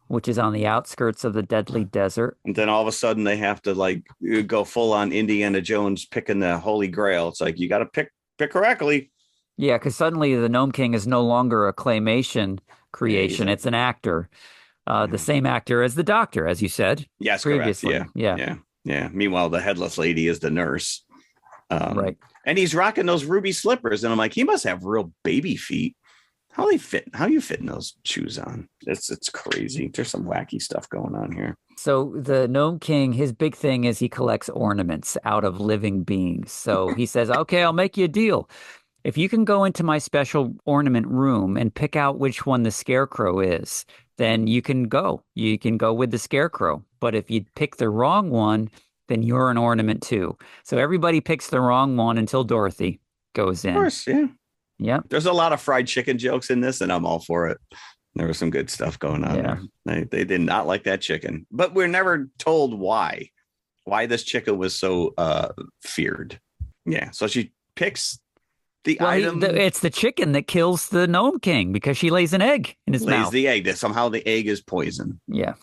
which is on the outskirts of the Deadly Desert. And then all of a sudden they have to go full on Indiana Jones picking the Holy Grail. It's like you got to pick correctly. Yeah, because suddenly the Gnome King is no longer a claymation creation; it's an actor, the same actor as the Doctor, as you said. Yes, previously. Correct. Yeah. Meanwhile, the headless lady is the nurse. Right. And he's rocking those ruby slippers. And I'm like, he must have real baby feet. How are you fitting those shoes on? It's crazy. There's some wacky stuff going on here. So the Gnome King, his big thing is he collects ornaments out of living beings. So he says, okay, I'll make you a deal. If you can go into my special ornament room and pick out which one the Scarecrow is, then you can go. You can go with the Scarecrow. But if you pick the wrong one, then you're an ornament too. So everybody picks the wrong one until Dorothy goes in. Of course, yeah. Yeah. There's a lot of fried chicken jokes in this, and I'm all for it. There was some good stuff going on there. They did not like that chicken. But we're never told why this chicken was so feared. Yeah, so she picks the item. It's the chicken that kills the Gnome King because she lays an egg in his mouth. Lays the egg. Somehow the egg is poison. Yeah.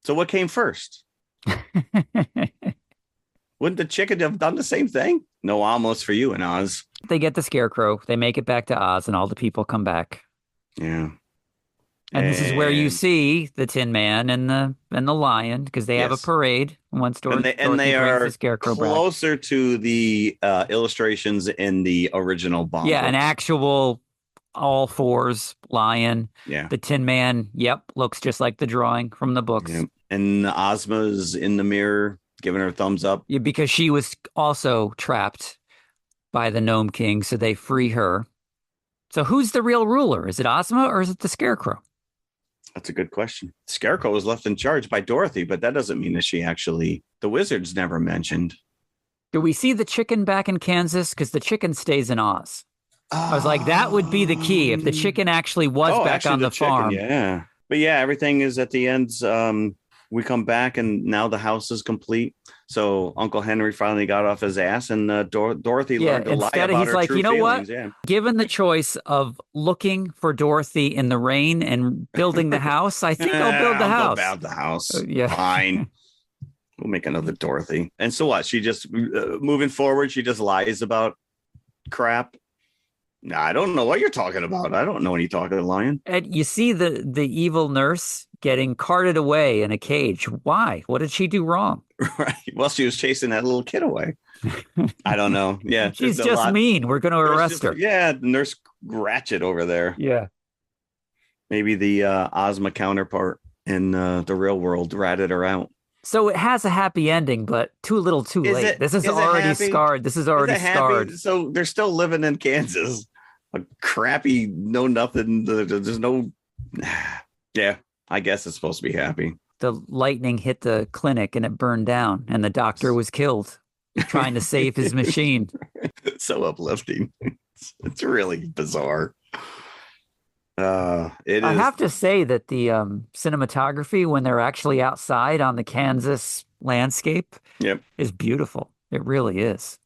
So what came first? Wouldn't the chicken have done the same thing? No omelets for you in Oz. They get the Scarecrow. They make it back to Oz, and all the people come back. Yeah. And this is where you see the Tin Man and the lion, because they have a parade once Dorothy brings the Scarecrow closer to the illustrations in the original Bond. Yeah, an actual all fours lion. Yeah. The Tin Man, looks just like the drawing from the books. Yeah. And Ozma's in the mirror giving her a thumbs up. Yeah, because she was also trapped by the Gnome King, so they free her. So who's the real ruler? Is it Ozma or is it the Scarecrow? That's a good question. Scarecrow was left in charge by Dorothy, but that doesn't mean that the wizard's never mentioned. Do we see the chicken back in Kansas? Because the chicken stays in Oz. I was like, that would be the key if the chicken actually was back actually on the chicken, farm. yeah. But yeah, everything is at the ends. We come back and now the house is complete. So Uncle Henry finally got off his ass, and Dorothy learned to lie about he's her like, true you know feelings. what? Yeah. Given the choice of looking for Dorothy in the rain and building the house, I think I'll build the I'll house. build the house. Yeah. Fine. We'll make another Dorothy. And so what? She just moving forward, she just lies about crap. No, I don't know what you're talking about. I don't know any talking lion. And you see the evil nurse getting carted away in a cage. Why? What did she do wrong? Right. Well, she was chasing that little kid away. I don't know. Yeah. She's just mean. We're going to arrest her. Yeah. Nurse Ratchet over there. Yeah. Maybe the Ozma counterpart in the real world ratted her out. So it has a happy ending, but too little too late. This is already scarred. This is already scarred. So they're still living in Kansas. A crappy, no nothing. There's no. Yeah, I guess it's supposed to be happy. The lightning hit the clinic and it burned down, and the doctor was killed trying to save his machine. It's so uplifting. It's really bizarre. I have to say that the cinematography when they're actually outside on the Kansas landscape is beautiful. It really is.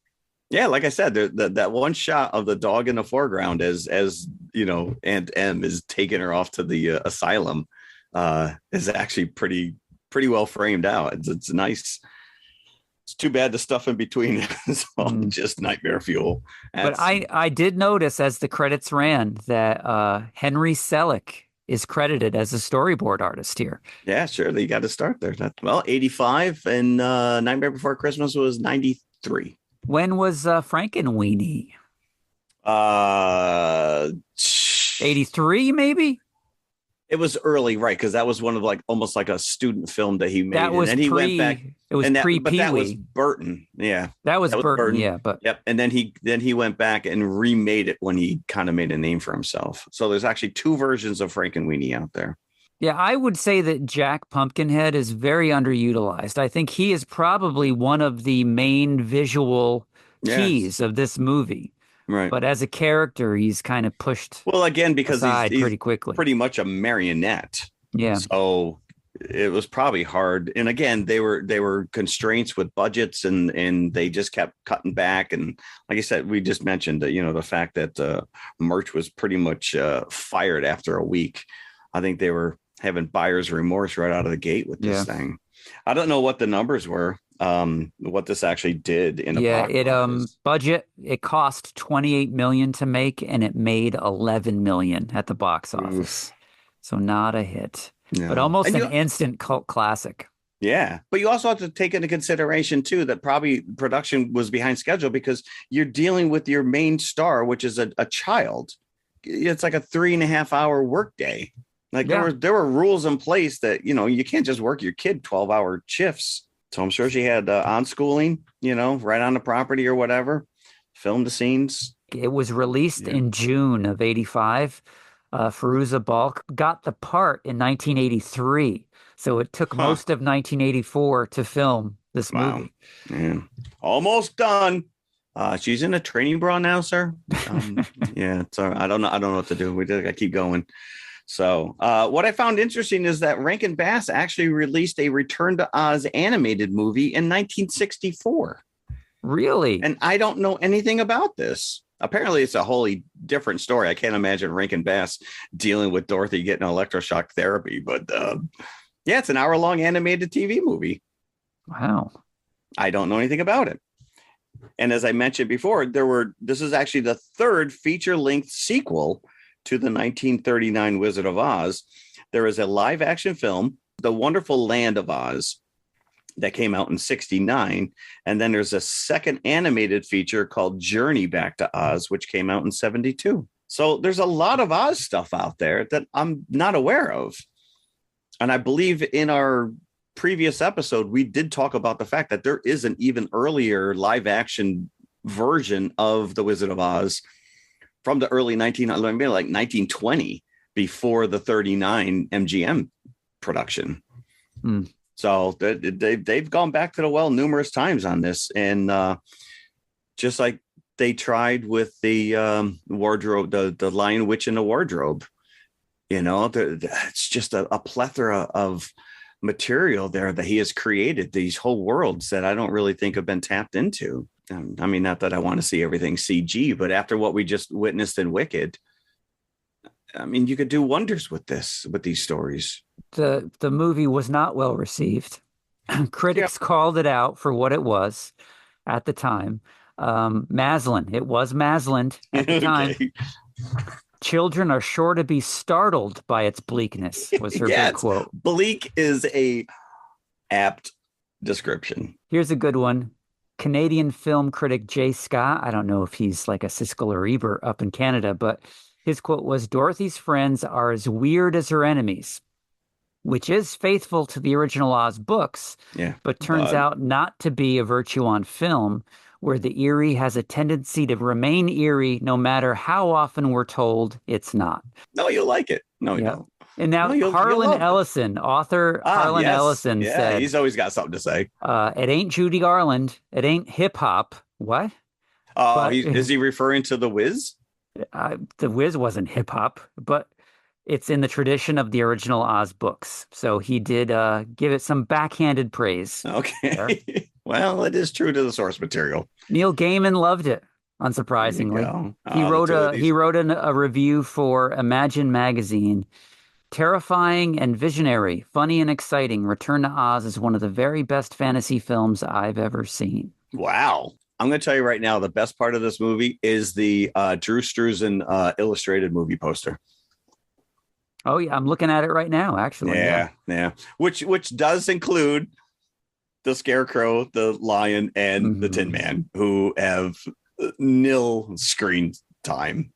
Yeah, like I said, that one shot of the dog in the foreground as you know, Aunt M is taking her off to the asylum is actually pretty well framed out. It's nice. It's too bad the stuff in between is all just nightmare fuel. But I did notice as the credits ran that Henry Selick is credited as a storyboard artist here. Yeah, sure. You got to start there. 85 and Nightmare Before Christmas was 93. When was Frankenweenie? 83, maybe? It was early, right? Because that was one of almost like a student film that he made. That was and then he went back. It was pre-Pee-wee. But that was Burton. Yeah. That was Burton. Yeah. But yep. And then he went back and remade it when he kind of made a name for himself. So there's actually two versions of Frankenweenie out there. Yeah, I would say that Jack Pumpkinhead is very underutilized. I think he is probably one of the main visual keys of this movie. Right. But as a character, he's kind of pushed again, because he's pretty quickly. Pretty much a marionette. Yeah. So it was probably hard. And again, they were constraints with budgets and they just kept cutting back. And like I said, we just mentioned that, the fact that merch was pretty much fired after a week. I think they were having buyer's remorse right out of the gate with this thing. I don't know what the numbers were, what this actually did in the box office. Budget, it cost $28 million to make, and it made $11 million at the box office. Oof. So not a hit, but almost an instant cult classic. Yeah, but you also have to take into consideration too that probably production was behind schedule because you're dealing with your main star, which is a child. It's like a 3.5 hour workday. There were rules in place that, you can't just work your kid 12-hour shifts. So I'm sure she had on schooling, right on the property or whatever, filmed the scenes. It was released in June of 85. Fairuzabalk got the part in 1983. So it took most of 1984 to film this movie. Yeah. Almost done. She's in a training bra now, sir. Sorry. I don't know what to do. We got to keep going. So what I found interesting is that Rankin Bass actually released a Return to Oz animated movie in 1964. Really? And I don't know anything about this. Apparently, it's a wholly different story. I can't imagine Rankin Bass dealing with Dorothy getting electroshock therapy. But it's an hour-long animated TV movie. Wow. I don't know anything about it. And as I mentioned before, this is actually the third feature-length sequel to the 1939 Wizard of Oz. There is a live action film, The Wonderful Land of Oz, that came out in 1969. And then there's a second animated feature called Journey Back to Oz, which came out in 1972. So there's a lot of Oz stuff out there that I'm not aware of. And I believe in our previous episode, we did talk about the fact that there is an even earlier live action version of The Wizard of Oz from the early 1920, before the 39 MGM production. So they've gone back to the well numerous times on this. And just like they tried with the wardrobe, the Lion Witch in the Wardrobe. It's just a plethora of material there that he has created, these whole worlds that I don't really think have been tapped into. I mean, not that I want to see everything CG, but after what we just witnessed in Wicked, I mean, you could do wonders with these stories. The movie was not well received. Critics called it out for what it was at the time. Maslin. It was Maslined at the time. Children are sure to be startled by its bleakness, was her big quote. Bleak is a apt description. Here's a good one. Canadian film critic Jay Scott, I don't know if he's like a Siskel or Ebert up in Canada, but his quote was, Dorothy's friends are as weird as her enemies, which is faithful to the original Oz books, but turns out not to be a virtue on film, where the eerie has a tendency to remain eerie no matter how often we're told it's not. No, you'll like it. No, you don't. And now Harlan Ellison, author Harlan Ellison said... he's always got something to say. It ain't Judy Garland. It ain't hip-hop. What? Is he referring to The Wiz? The Wiz wasn't hip-hop, but it's in the tradition of the original Oz books. So he did give it some backhanded praise. Okay. Well, it is true to the source material. Neil Gaiman loved it, unsurprisingly. He wrote a review for Imagine magazine. Terrifying and visionary, funny and exciting, Return to Oz is one of the very best fantasy films I've ever seen. Wow. I'm going to tell you right now, the best part of this movie is the Drew Struzan illustrated movie poster. Oh, yeah. I'm looking at it right now, actually. Yeah. Which does include the Scarecrow, the Lion, and the Tin Man, who have nil screen time.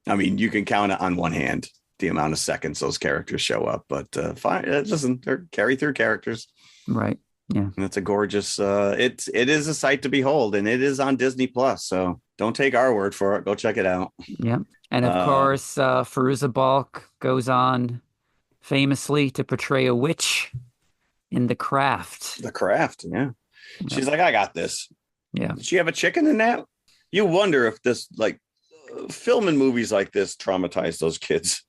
I mean, you can count it on one hand the amount of seconds those characters show up, but fine. Listen, they're carry through characters, right? Yeah, and it's a gorgeous. It is a sight to behold, and it is on Disney Plus. So don't take our word for it. Go check it out. Yeah, and of course, Fairuzabalk goes on famously to portray a witch in The Craft. The Craft, yeah. She's like, I got this. Yeah. Did she have a chicken in that? You wonder if this, like, filming movies like this traumatized those kids.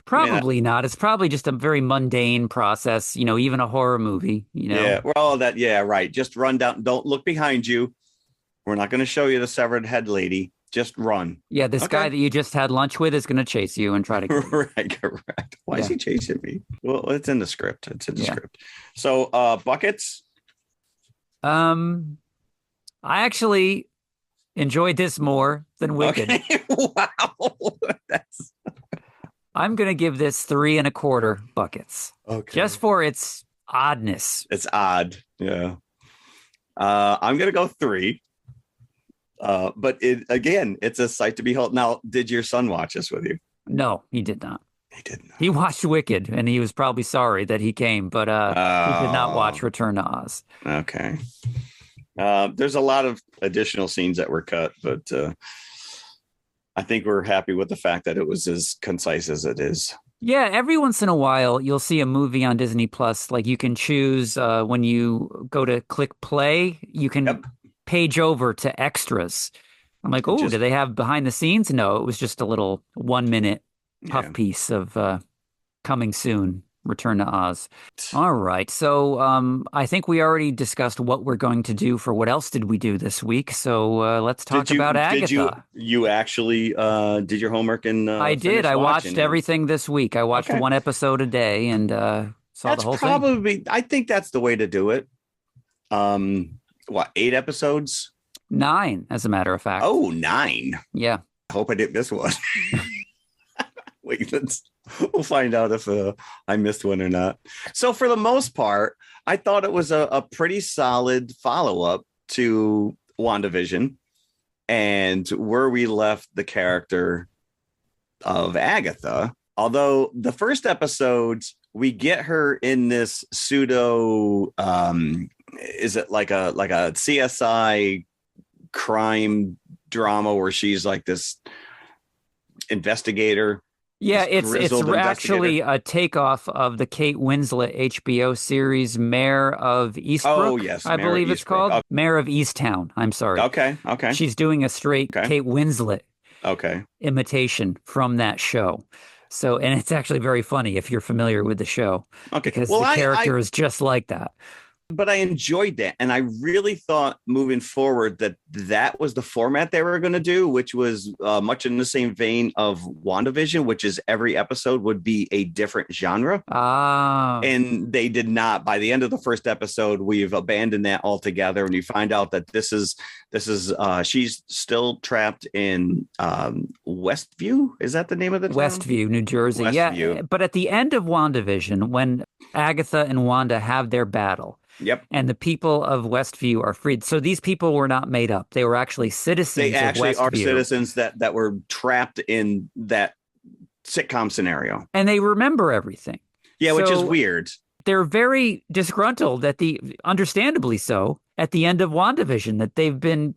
Probably not. It's probably just a very mundane process, even a horror movie, Yeah, well, right. Just run down. Don't look behind you. We're not going to show you the severed head lady. Just run. Yeah, this guy that you just had lunch with is going to chase you and try to kill you. Right, correct. Why is he chasing me? Well, it's in the script. Script. So, buckets? I actually enjoyed this more than Wicked. Okay. Wow. I'm going to give this 3.25 buckets. Okay. Just for its oddness. It's odd. Yeah. I'm going to go 3. But it's a sight to behold. Now, did your son watch this with you? No, he did not. He did not. He watched Wicked, and he was probably sorry that he came, but he did not watch Return to Oz. Okay. There's a lot of additional scenes that were cut, but I think we're happy with the fact that it was as concise as it is. Yeah, every once in a while, you'll see a movie on Disney Plus. Like you can choose when you go to click play, you can page over to extras. I'm like, do they have behind the scenes? No, it was just a little 1-minute puff piece of coming soon. Return to Oz. All right. So I think we already discussed what we're going to do for what else did we do this week. So let's talk about Agatha. Did you actually did your homework and I did. I watched everything this week. I watched 1 episode a day and saw the whole thing. I think that's the way to do it. 8 episodes? 9, as a matter of fact. Oh, 9. Yeah. I hope I didn't miss one. Wait, we'll find out if I missed one or not. So for the most part, I thought it was a pretty solid follow-up to WandaVision and where we left the character of Agatha. Although the first episodes, we get her in this pseudo, is it like a CSI crime drama where she's like this investigator? Yeah, This it's grizzled actually investigator. a takeoff of the Kate Winslet HBO series Mayor of Oh Eastbrook, yes, I Mara believe it's Eastbrook. called. Mayor of Easttown. I'm sorry. Okay, okay, She's doing a straight okay, Kate Winslet okay. imitation from that show. So, and it's actually very funny if you're familiar with the show Okay. because Well, the I character is just like that. but I enjoyed that. And I really thought moving forward that that was the format they were going to do, which was much in the same vein of WandaVision, which is every episode would be a different genre. Ah, And they did not. By the end of the first episode, we've abandoned that altogether. And you find out that she's still trapped in Westview. Is that the name of the town? Westview, New Jersey. Yeah. Westview. But at the end of WandaVision, when Agatha and Wanda have their battle, Yep. and the people of Westview are freed. So these people were not made up. They were actually citizens They actually of are Westview. citizens that were trapped in that sitcom scenario. And they remember everything. Yeah, which is So weird. they're very disgruntled understandably so, at the end of WandaVision that they've been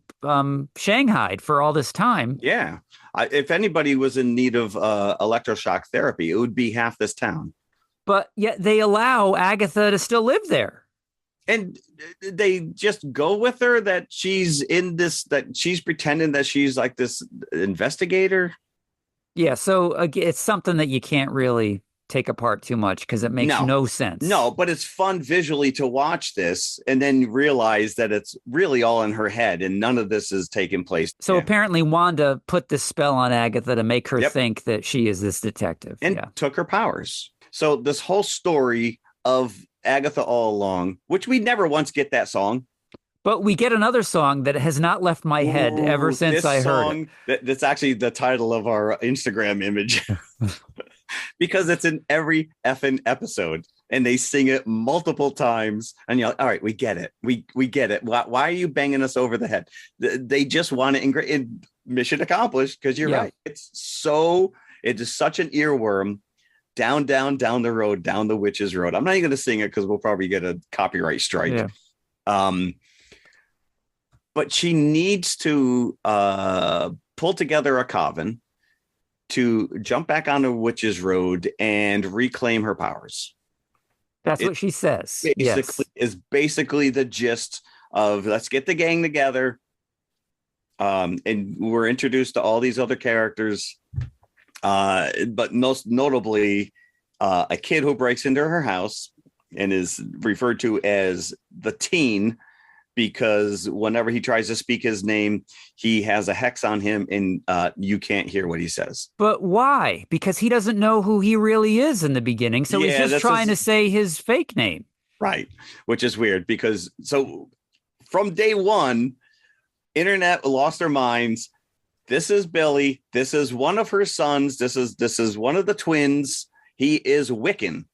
shanghaied for all this time. Yeah. If anybody was in need of electroshock therapy, it would be half this town. But yet they allow Agatha to still live there. And they just go with her that she's in this, that she's pretending that she's like this investigator. Yeah, so it's something that you can't really take apart too much because it makes no sense. No, but it's fun visually to watch this and then realize that it's really all in her head and none of this is taking place. So apparently Wanda put this spell on Agatha to make her think that she is this detective. And took her powers. So this whole story of Agatha All Along, which we never once get that song. But we get another song that has not left my head ever since I heard it. That's actually the title of our Instagram image because it's in every effing episode and they sing it multiple times. And you're like, all right, we get it. We get it. Why are you banging us over the head? They just want it mission accomplished because you're right. It is such an earworm. Down the road, down the witch's road. I'm not even going to sing it because we'll probably get a copyright strike. Yeah. But she needs to pull together a coven to jump back on the witch's road and reclaim her powers. That's what she says. Is basically the gist of let's get the gang together. And we're introduced to all these other characters. But most notably, a kid who breaks into her house and is referred to as the teen because whenever he tries to speak his name, he has a hex on him and you can't hear what he says. But why? Because he doesn't know who he really is in the beginning. So he's just trying to say his fake name. Right. Which is weird because from day one, internet lost their minds. This is Billy. This is one of her sons. This is one of the twins. He is Wiccan.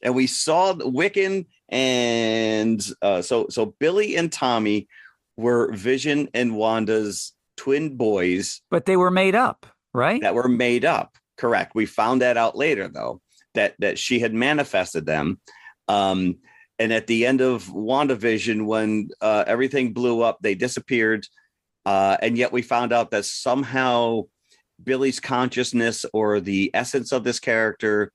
And we saw Wiccan and so Billy and Tommy were Vision and Wanda's twin boys. But they were made up, right? That were made up. Correct. We found that out later, though, that she had manifested them. And at the end of WandaVision, when everything blew up, they disappeared. And yet we found out that somehow Billy's consciousness or the essence of this character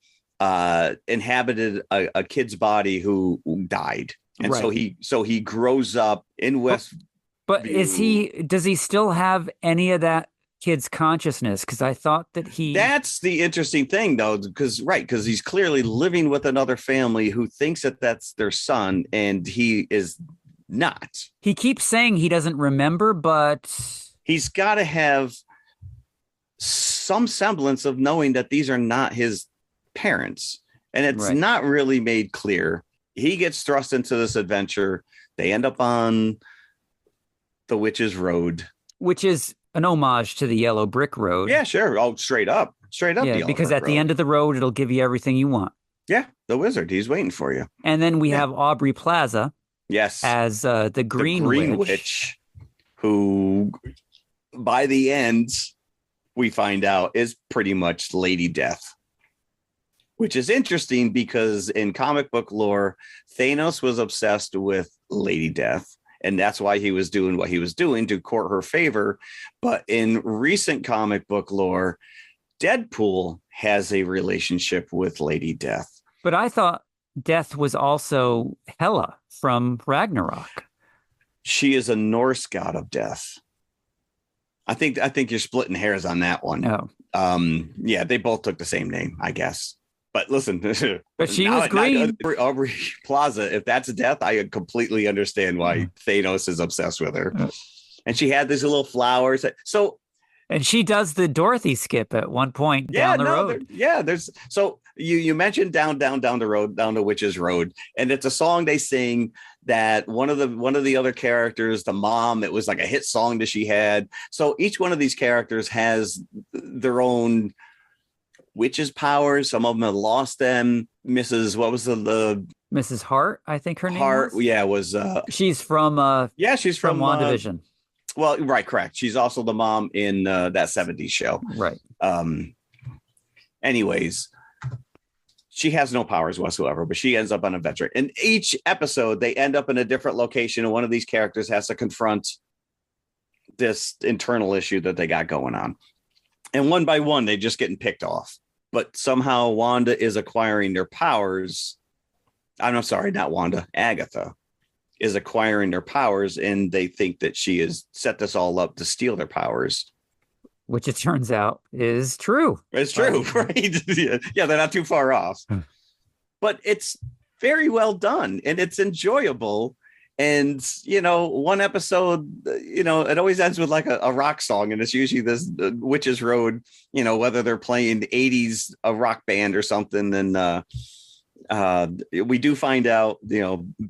inhabited a kid's body who died. And so he grows up in West. But does he still have any of that kid's consciousness? Because I thought that that's the interesting thing, though, because he's clearly living with another family who thinks that that's their son and he is not. He keeps saying he doesn't remember, but he's got to have some semblance of knowing that these are not his parents. And it's not really made clear. He gets thrust into this adventure. They end up on the Witch's Road, which is an homage to the Yellow Brick Road. Yeah, sure. Oh, straight up. Yeah, because at the end of the road, it'll give you everything you want. Yeah, the wizard. He's waiting for you. And then we have Aubrey Plaza. Yes. As the Green Witch, who by the end, we find out is pretty much Lady Death. Which is interesting because in comic book lore, Thanos was obsessed with Lady Death. And that's why he was doing what he was doing to court her favor. But in recent comic book lore, Deadpool has a relationship with Lady Death. But I thought Death was also Hela from Ragnarok. She is a Norse god of death. I think you're splitting hairs on that one. Oh. Yeah, they both took the same name, I guess. But listen, but she was green. Aubrey Plaza, if that's Death, I completely understand why Thanos is obsessed with her. And she had these little flowers. And she does the Dorothy skip at one point down the road. There's so you mentioned down the road, down the Witch's Road, and it's a song they sing that one of the other characters, the mom, it was like a hit song that she had. So each one of these characters has their own witches' powers. Some of them have lost them. What was the Mrs. Hart, I think her name was? Yeah, was she's from she's from WandaVision. Well, right, correct. She's also the mom in that 70s show. Right. Anyways, she has no powers whatsoever, but she ends up on an adventure. In each episode, they end up in a different location, and one of these characters has to confront this internal issue that they got going on. And one by one, they're just getting picked off. But somehow Wanda is acquiring their powers. I'm sorry, not Wanda. Agatha is acquiring their powers, and they think that she has set this all up to steal their powers. Which it turns out is true. It's true, right? Yeah, they're not too far off. But it's very well done, and it's enjoyable. And, one episode, it always ends with like a rock song, and it's usually this Witch's Road, whether they're playing the 80s, a rock band or something. And we do find out,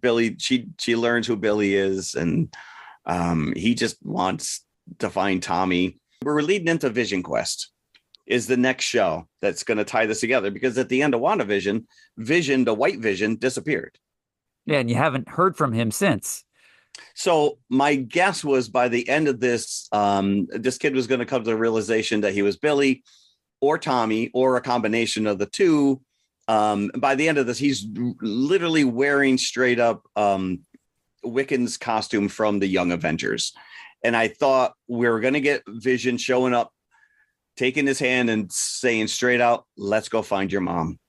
Billy, she learns who Billy is, and he just wants to find Tommy. We're leading into Vision Quest is the next show that's going to tie this together, because at the end of WandaVision, Vision, the White Vision, disappeared. Yeah, and you haven't heard from him since. So my guess was by the end of this, this kid was going to come to the realization that he was Billy or Tommy or a combination of the two. By the end of this, he's literally wearing straight up Wiccan's costume from the Young Avengers. And I thought we were going to get Vision showing up, taking his hand and saying straight out, "Let's go find your mom."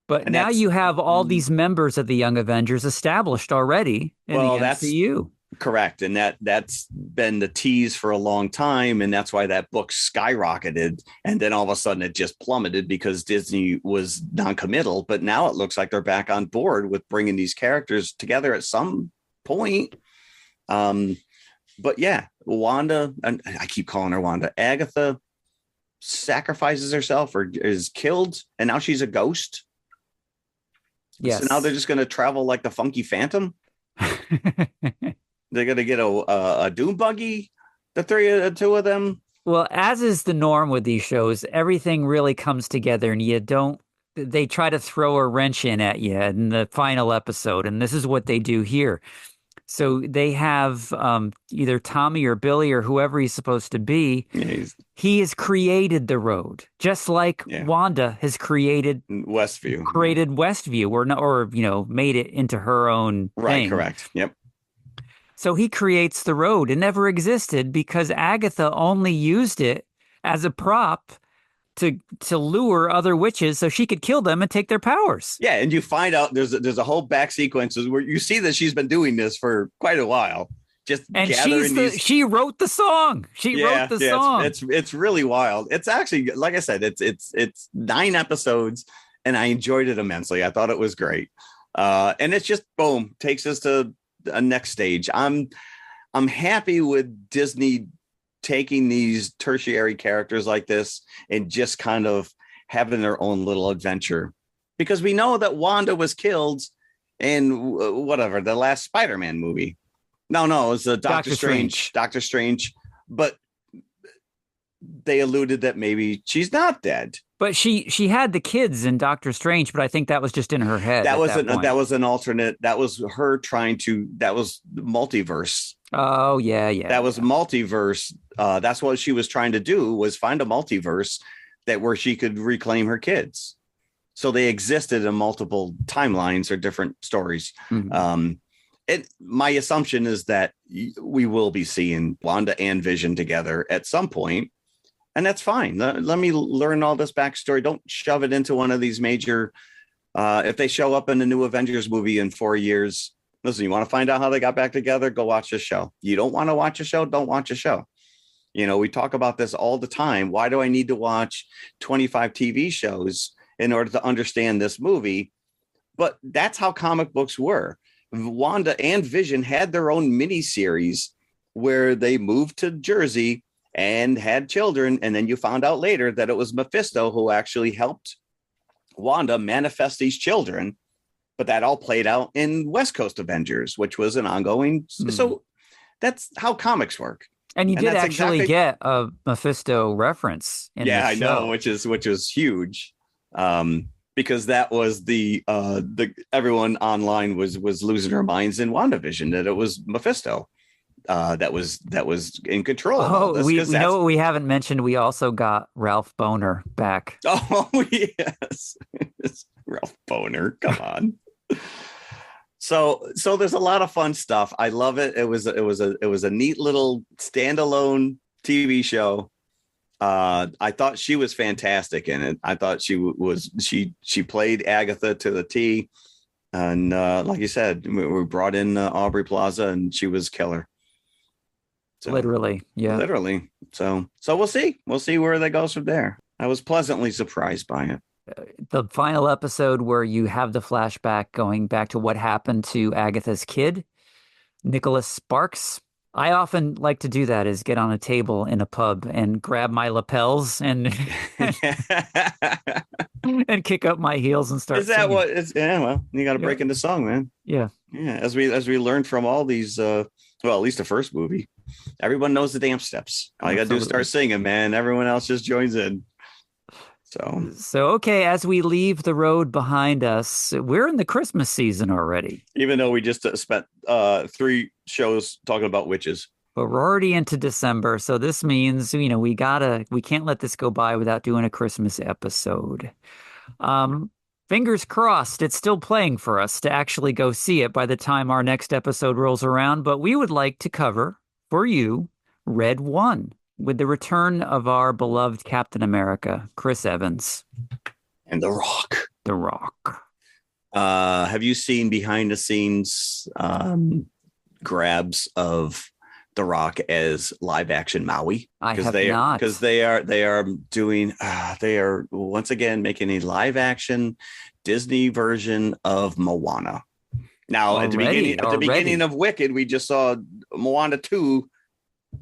But now you have all these members of the Young Avengers established already in the MCU. Correct. And that's been the tease for a long time. And that's why that book skyrocketed. And then all of a sudden it just plummeted because Disney was non-committal. But now it looks like they're back on board with bringing these characters together at some point. But yeah, Wanda, and I keep calling her Wanda, Agatha sacrifices herself or is killed. And now she's a ghost. Yes. So now they're just going to travel like the Funky Phantom. They're going to get a doom buggy, the two of them. Well, as is the norm with these shows, everything really comes together, and they try to throw a wrench in at you in the final episode. And this is what they do here. So they have either Tommy or Billy or whoever he's supposed to be. Yeah, he has created the road, just like Wanda has created Westview, or made it into her own thing. Right, correct. Yep. So he creates the road. It never existed because Agatha only used it as a prop to lure other witches so she could kill them and take their powers. Yeah, and you find out there's a whole back sequences where you see that she's been doing this for quite a while. She wrote the song. She wrote the song. It's really wild. It's actually, like I said, it's 9 episodes, and I enjoyed it immensely. I thought it was great. And it's just boom, takes us to a next stage. I'm happy with Disney taking these tertiary characters like this and just kind of having their own little adventure, because we know that Wanda was killed in the last Spider-Man movie. No, it was Doctor Strange. Doctor Strange, but they alluded that maybe she's not dead. But she had the kids in Doctor Strange, but I think that was just in her head. That was an alternate. That was her trying to. That was multiverse. Oh yeah. That was multiverse. That's what she was trying to do, was find a multiverse where she could reclaim her kids. So they existed in multiple timelines or different stories. Mm-hmm. My assumption is that we will be seeing Wanda and Vision together at some point. And that's fine. Let me learn all this backstory. Don't shove it into one of these major. If they show up in the new Avengers movie in 4 years, listen, you want to find out how they got back together? Go watch the show. You don't want to watch a show? Don't watch a show. We talk about this all the time. Why do I need to watch 25 TV shows in order to understand this movie? But that's how comic books were. Wanda and Vision had their own miniseries where they moved to Jersey and had children. And then you found out later that it was Mephisto who actually helped Wanda manifest these children. But that all played out in West Coast Avengers, which was an ongoing. So that's how comics work. And you did actually get a Mephisto reference in the show. I know, which is huge. Because that was the everyone online was losing their minds in WandaVision that it was Mephisto that was in control. Oh, we know what we haven't mentioned. We also got Ralph Boner back. Oh yes, Ralph Boner. Come on. So there's a lot of fun stuff. I love it. It was a neat little standalone TV show. I thought she was fantastic in it. I thought she played Agatha to the T. And like you said, we brought in Aubrey Plaza and she was killer. So, literally. Yeah. Literally. So we'll see. We'll see where that goes from there. I was pleasantly surprised by it. The final episode where you have the flashback going back to what happened to Agatha's kid, Nicholas Sparks. I often like to do that, is get on a table in a pub and grab my lapels and and kick up my heels and start. Is that singing. what it's? Yeah, well, you got to break into song, man. Yeah. As we learned from all these, well, at least the first movie, everyone knows the dance steps. All you got to do is start singing, man. Everyone else just joins in. So okay, as we leave the road behind us, we're in the Christmas season already. Even though we just spent 3 shows talking about witches. But we're already into December, so this means, we can't let this go by without doing a Christmas episode. Fingers crossed it's still playing for us to actually go see it by the time our next episode rolls around, but we would like to cover for you Red One, with the return of our beloved Captain America, Chris Evans. And The Rock. The Rock. Have you seen behind the scenes grabs of The Rock as live action Maui? I have not. Because they are doing, they are once again making a live action Disney version of Moana. Now, at the beginning of Wicked, we just saw Moana 2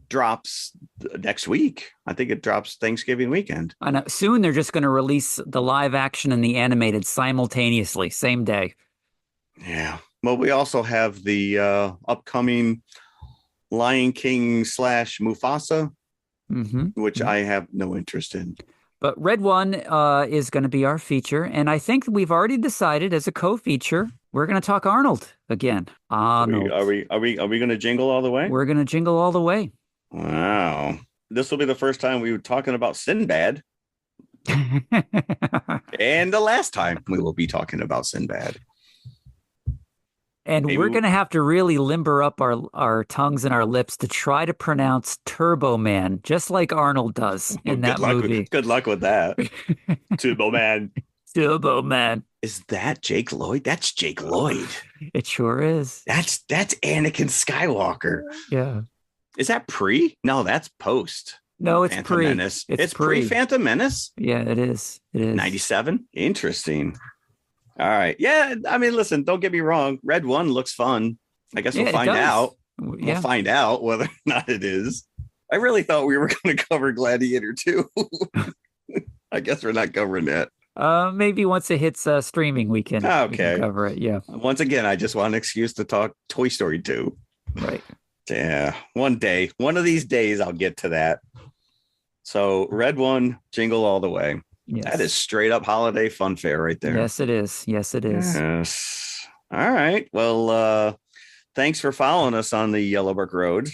drops next week. I think it drops Thanksgiving weekend. I know. Soon they're just going to release the live action and the animated simultaneously, same day. Yeah. Well, we also have the upcoming Lion King / Mufasa, which I have no interest in. But Red One is going to be our feature, and I think we've already decided as a co-feature we're going to talk Arnold again. Arnold. Are we going to jingle all the way? We're going to jingle all the way. Wow. This will be the first time we were talking about Sinbad. And the last time we will be talking about Sinbad. And we're going to have to really limber up our tongues and our lips to try to pronounce Turbo Man, just like Arnold does in that movie. Good luck with that. Turbo Man. Turbo Man. Is that Jake Lloyd? That's Jake Lloyd. It sure is. That's Anakin Skywalker. Yeah. Is that pre? No, that's post. No, it's Phantom pre. Menace. It's pre Phantom Menace. Yeah, it is. It is 97. Interesting. All right. Yeah. I mean, listen, don't get me wrong. Red One looks fun. I guess we'll find out. Yeah. We'll find out whether or not it is. I really thought we were going to cover Gladiator 2. I guess we're not covering that. Maybe once it hits streaming weekend. Okay. We can cover it. Yeah. Once again, I just want an excuse to talk Toy Story 2. Right. Yeah. One of these days, I'll get to that. So Red One, jingle all the way. Yes. That is straight up holiday fun fair right there. Yes, it is. Yes, it is. Yes. All right. Well, thanks for following us on the Yellow Brick Road.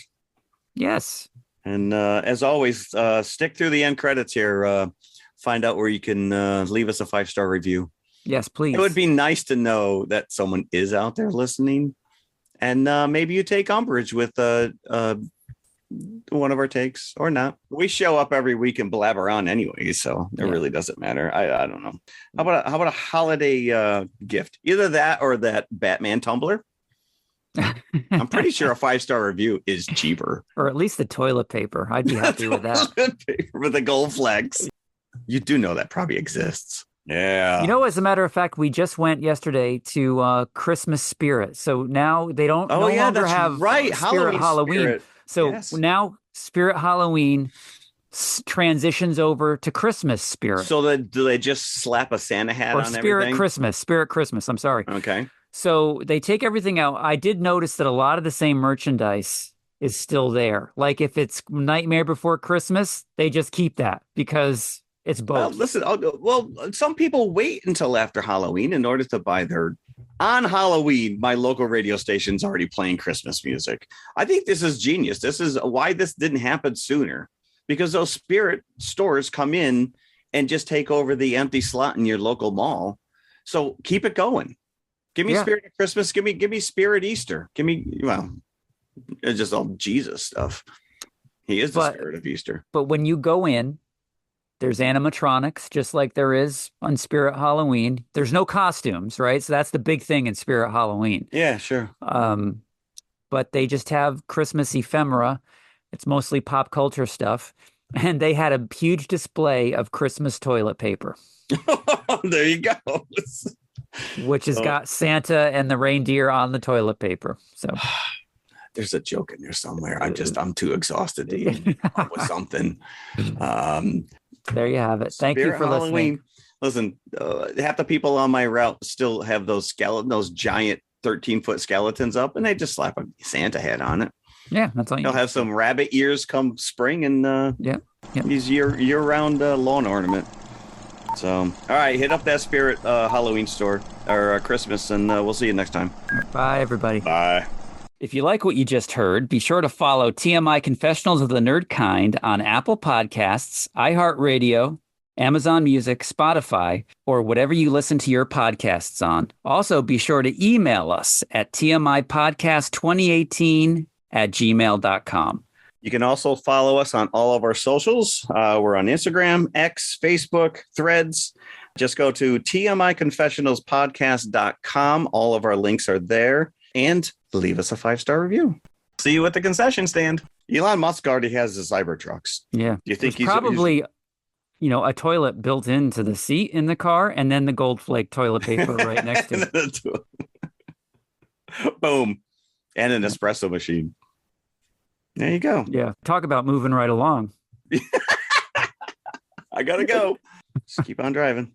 Yes. And as always, stick through the end credits here. Find out where you can leave us a 5-star review. Yes, please. It would be nice to know that someone is out there listening. And maybe you take umbrage with one of our takes or not. We show up every week and blabber on anyway, so it really doesn't matter. I don't know. How about a holiday gift? Either that or that Batman tumbler. I'm pretty sure a 5-star review is cheaper. Or at least the toilet paper. I'd be happy with that. Paper with the gold flecks. You do know that probably exists. Yeah. You know, as a matter of fact, we just went yesterday to Christmas Spirit. So now they don't no longer have Spirit Halloween. Spirit. So now Spirit Halloween transitions over to Christmas Spirit. So do they just slap a Santa hat on Spirit everything? Spirit Christmas. I'm sorry. Okay. So they take everything out. I did notice that a lot of the same merchandise is still there. Like if it's Nightmare Before Christmas, they just keep that because it's both. Listen, some people wait until after Halloween in order to buy their. On Halloween, my local radio station's already playing Christmas music. I think this is genius. This is why this didn't happen sooner, because those Spirit stores come in and just take over the empty slot in your local mall. So keep it going. Give me Spirit of Christmas. Give me Spirit Easter. It's just all Jesus stuff. He is the Spirit of Easter. But when you go in, there's animatronics, just like there is on Spirit Halloween. There's no costumes, right? So that's the big thing in Spirit Halloween. Yeah, sure. But they just have Christmas ephemera. It's mostly pop culture stuff. And they had a huge display of Christmas toilet paper. There you go. Which has got Santa and the reindeer on the toilet paper. So there's a joke in there somewhere. I'm too exhausted to even come up with something. There you have it. Thank you for listening. Listen, half the people on my route still have those giant 13-foot skeletons up, and they just slap a Santa head on it. Yeah, that's all. They'll have some rabbit ears come spring, and these year-round lawn ornament. So, all right, hit up that Spirit Halloween store or Christmas, and we'll see you next time. Bye, everybody. Bye. If you like what you just heard, be sure to follow TMI Confessionals of the Nerd Kind on Apple Podcasts, iHeartRadio, Amazon Music, Spotify, or whatever you listen to your podcasts on. Also, be sure to email us at tmipodcast2018@gmail.com. You can also follow us on all of our socials. We're on Instagram, X, Facebook, Threads. Just go to tmiconfessionalspodcast.com. All of our links are there. And leave us a 5-star review. See you at the concession stand. Elon Musk already has the Cybertrucks. Yeah. Do you think he's probably, a toilet built into the seat in the car and then the gold flake toilet paper right next to it. Boom. And an espresso machine. There you go. Yeah. Talk about moving right along. I gotta go. Just keep on driving.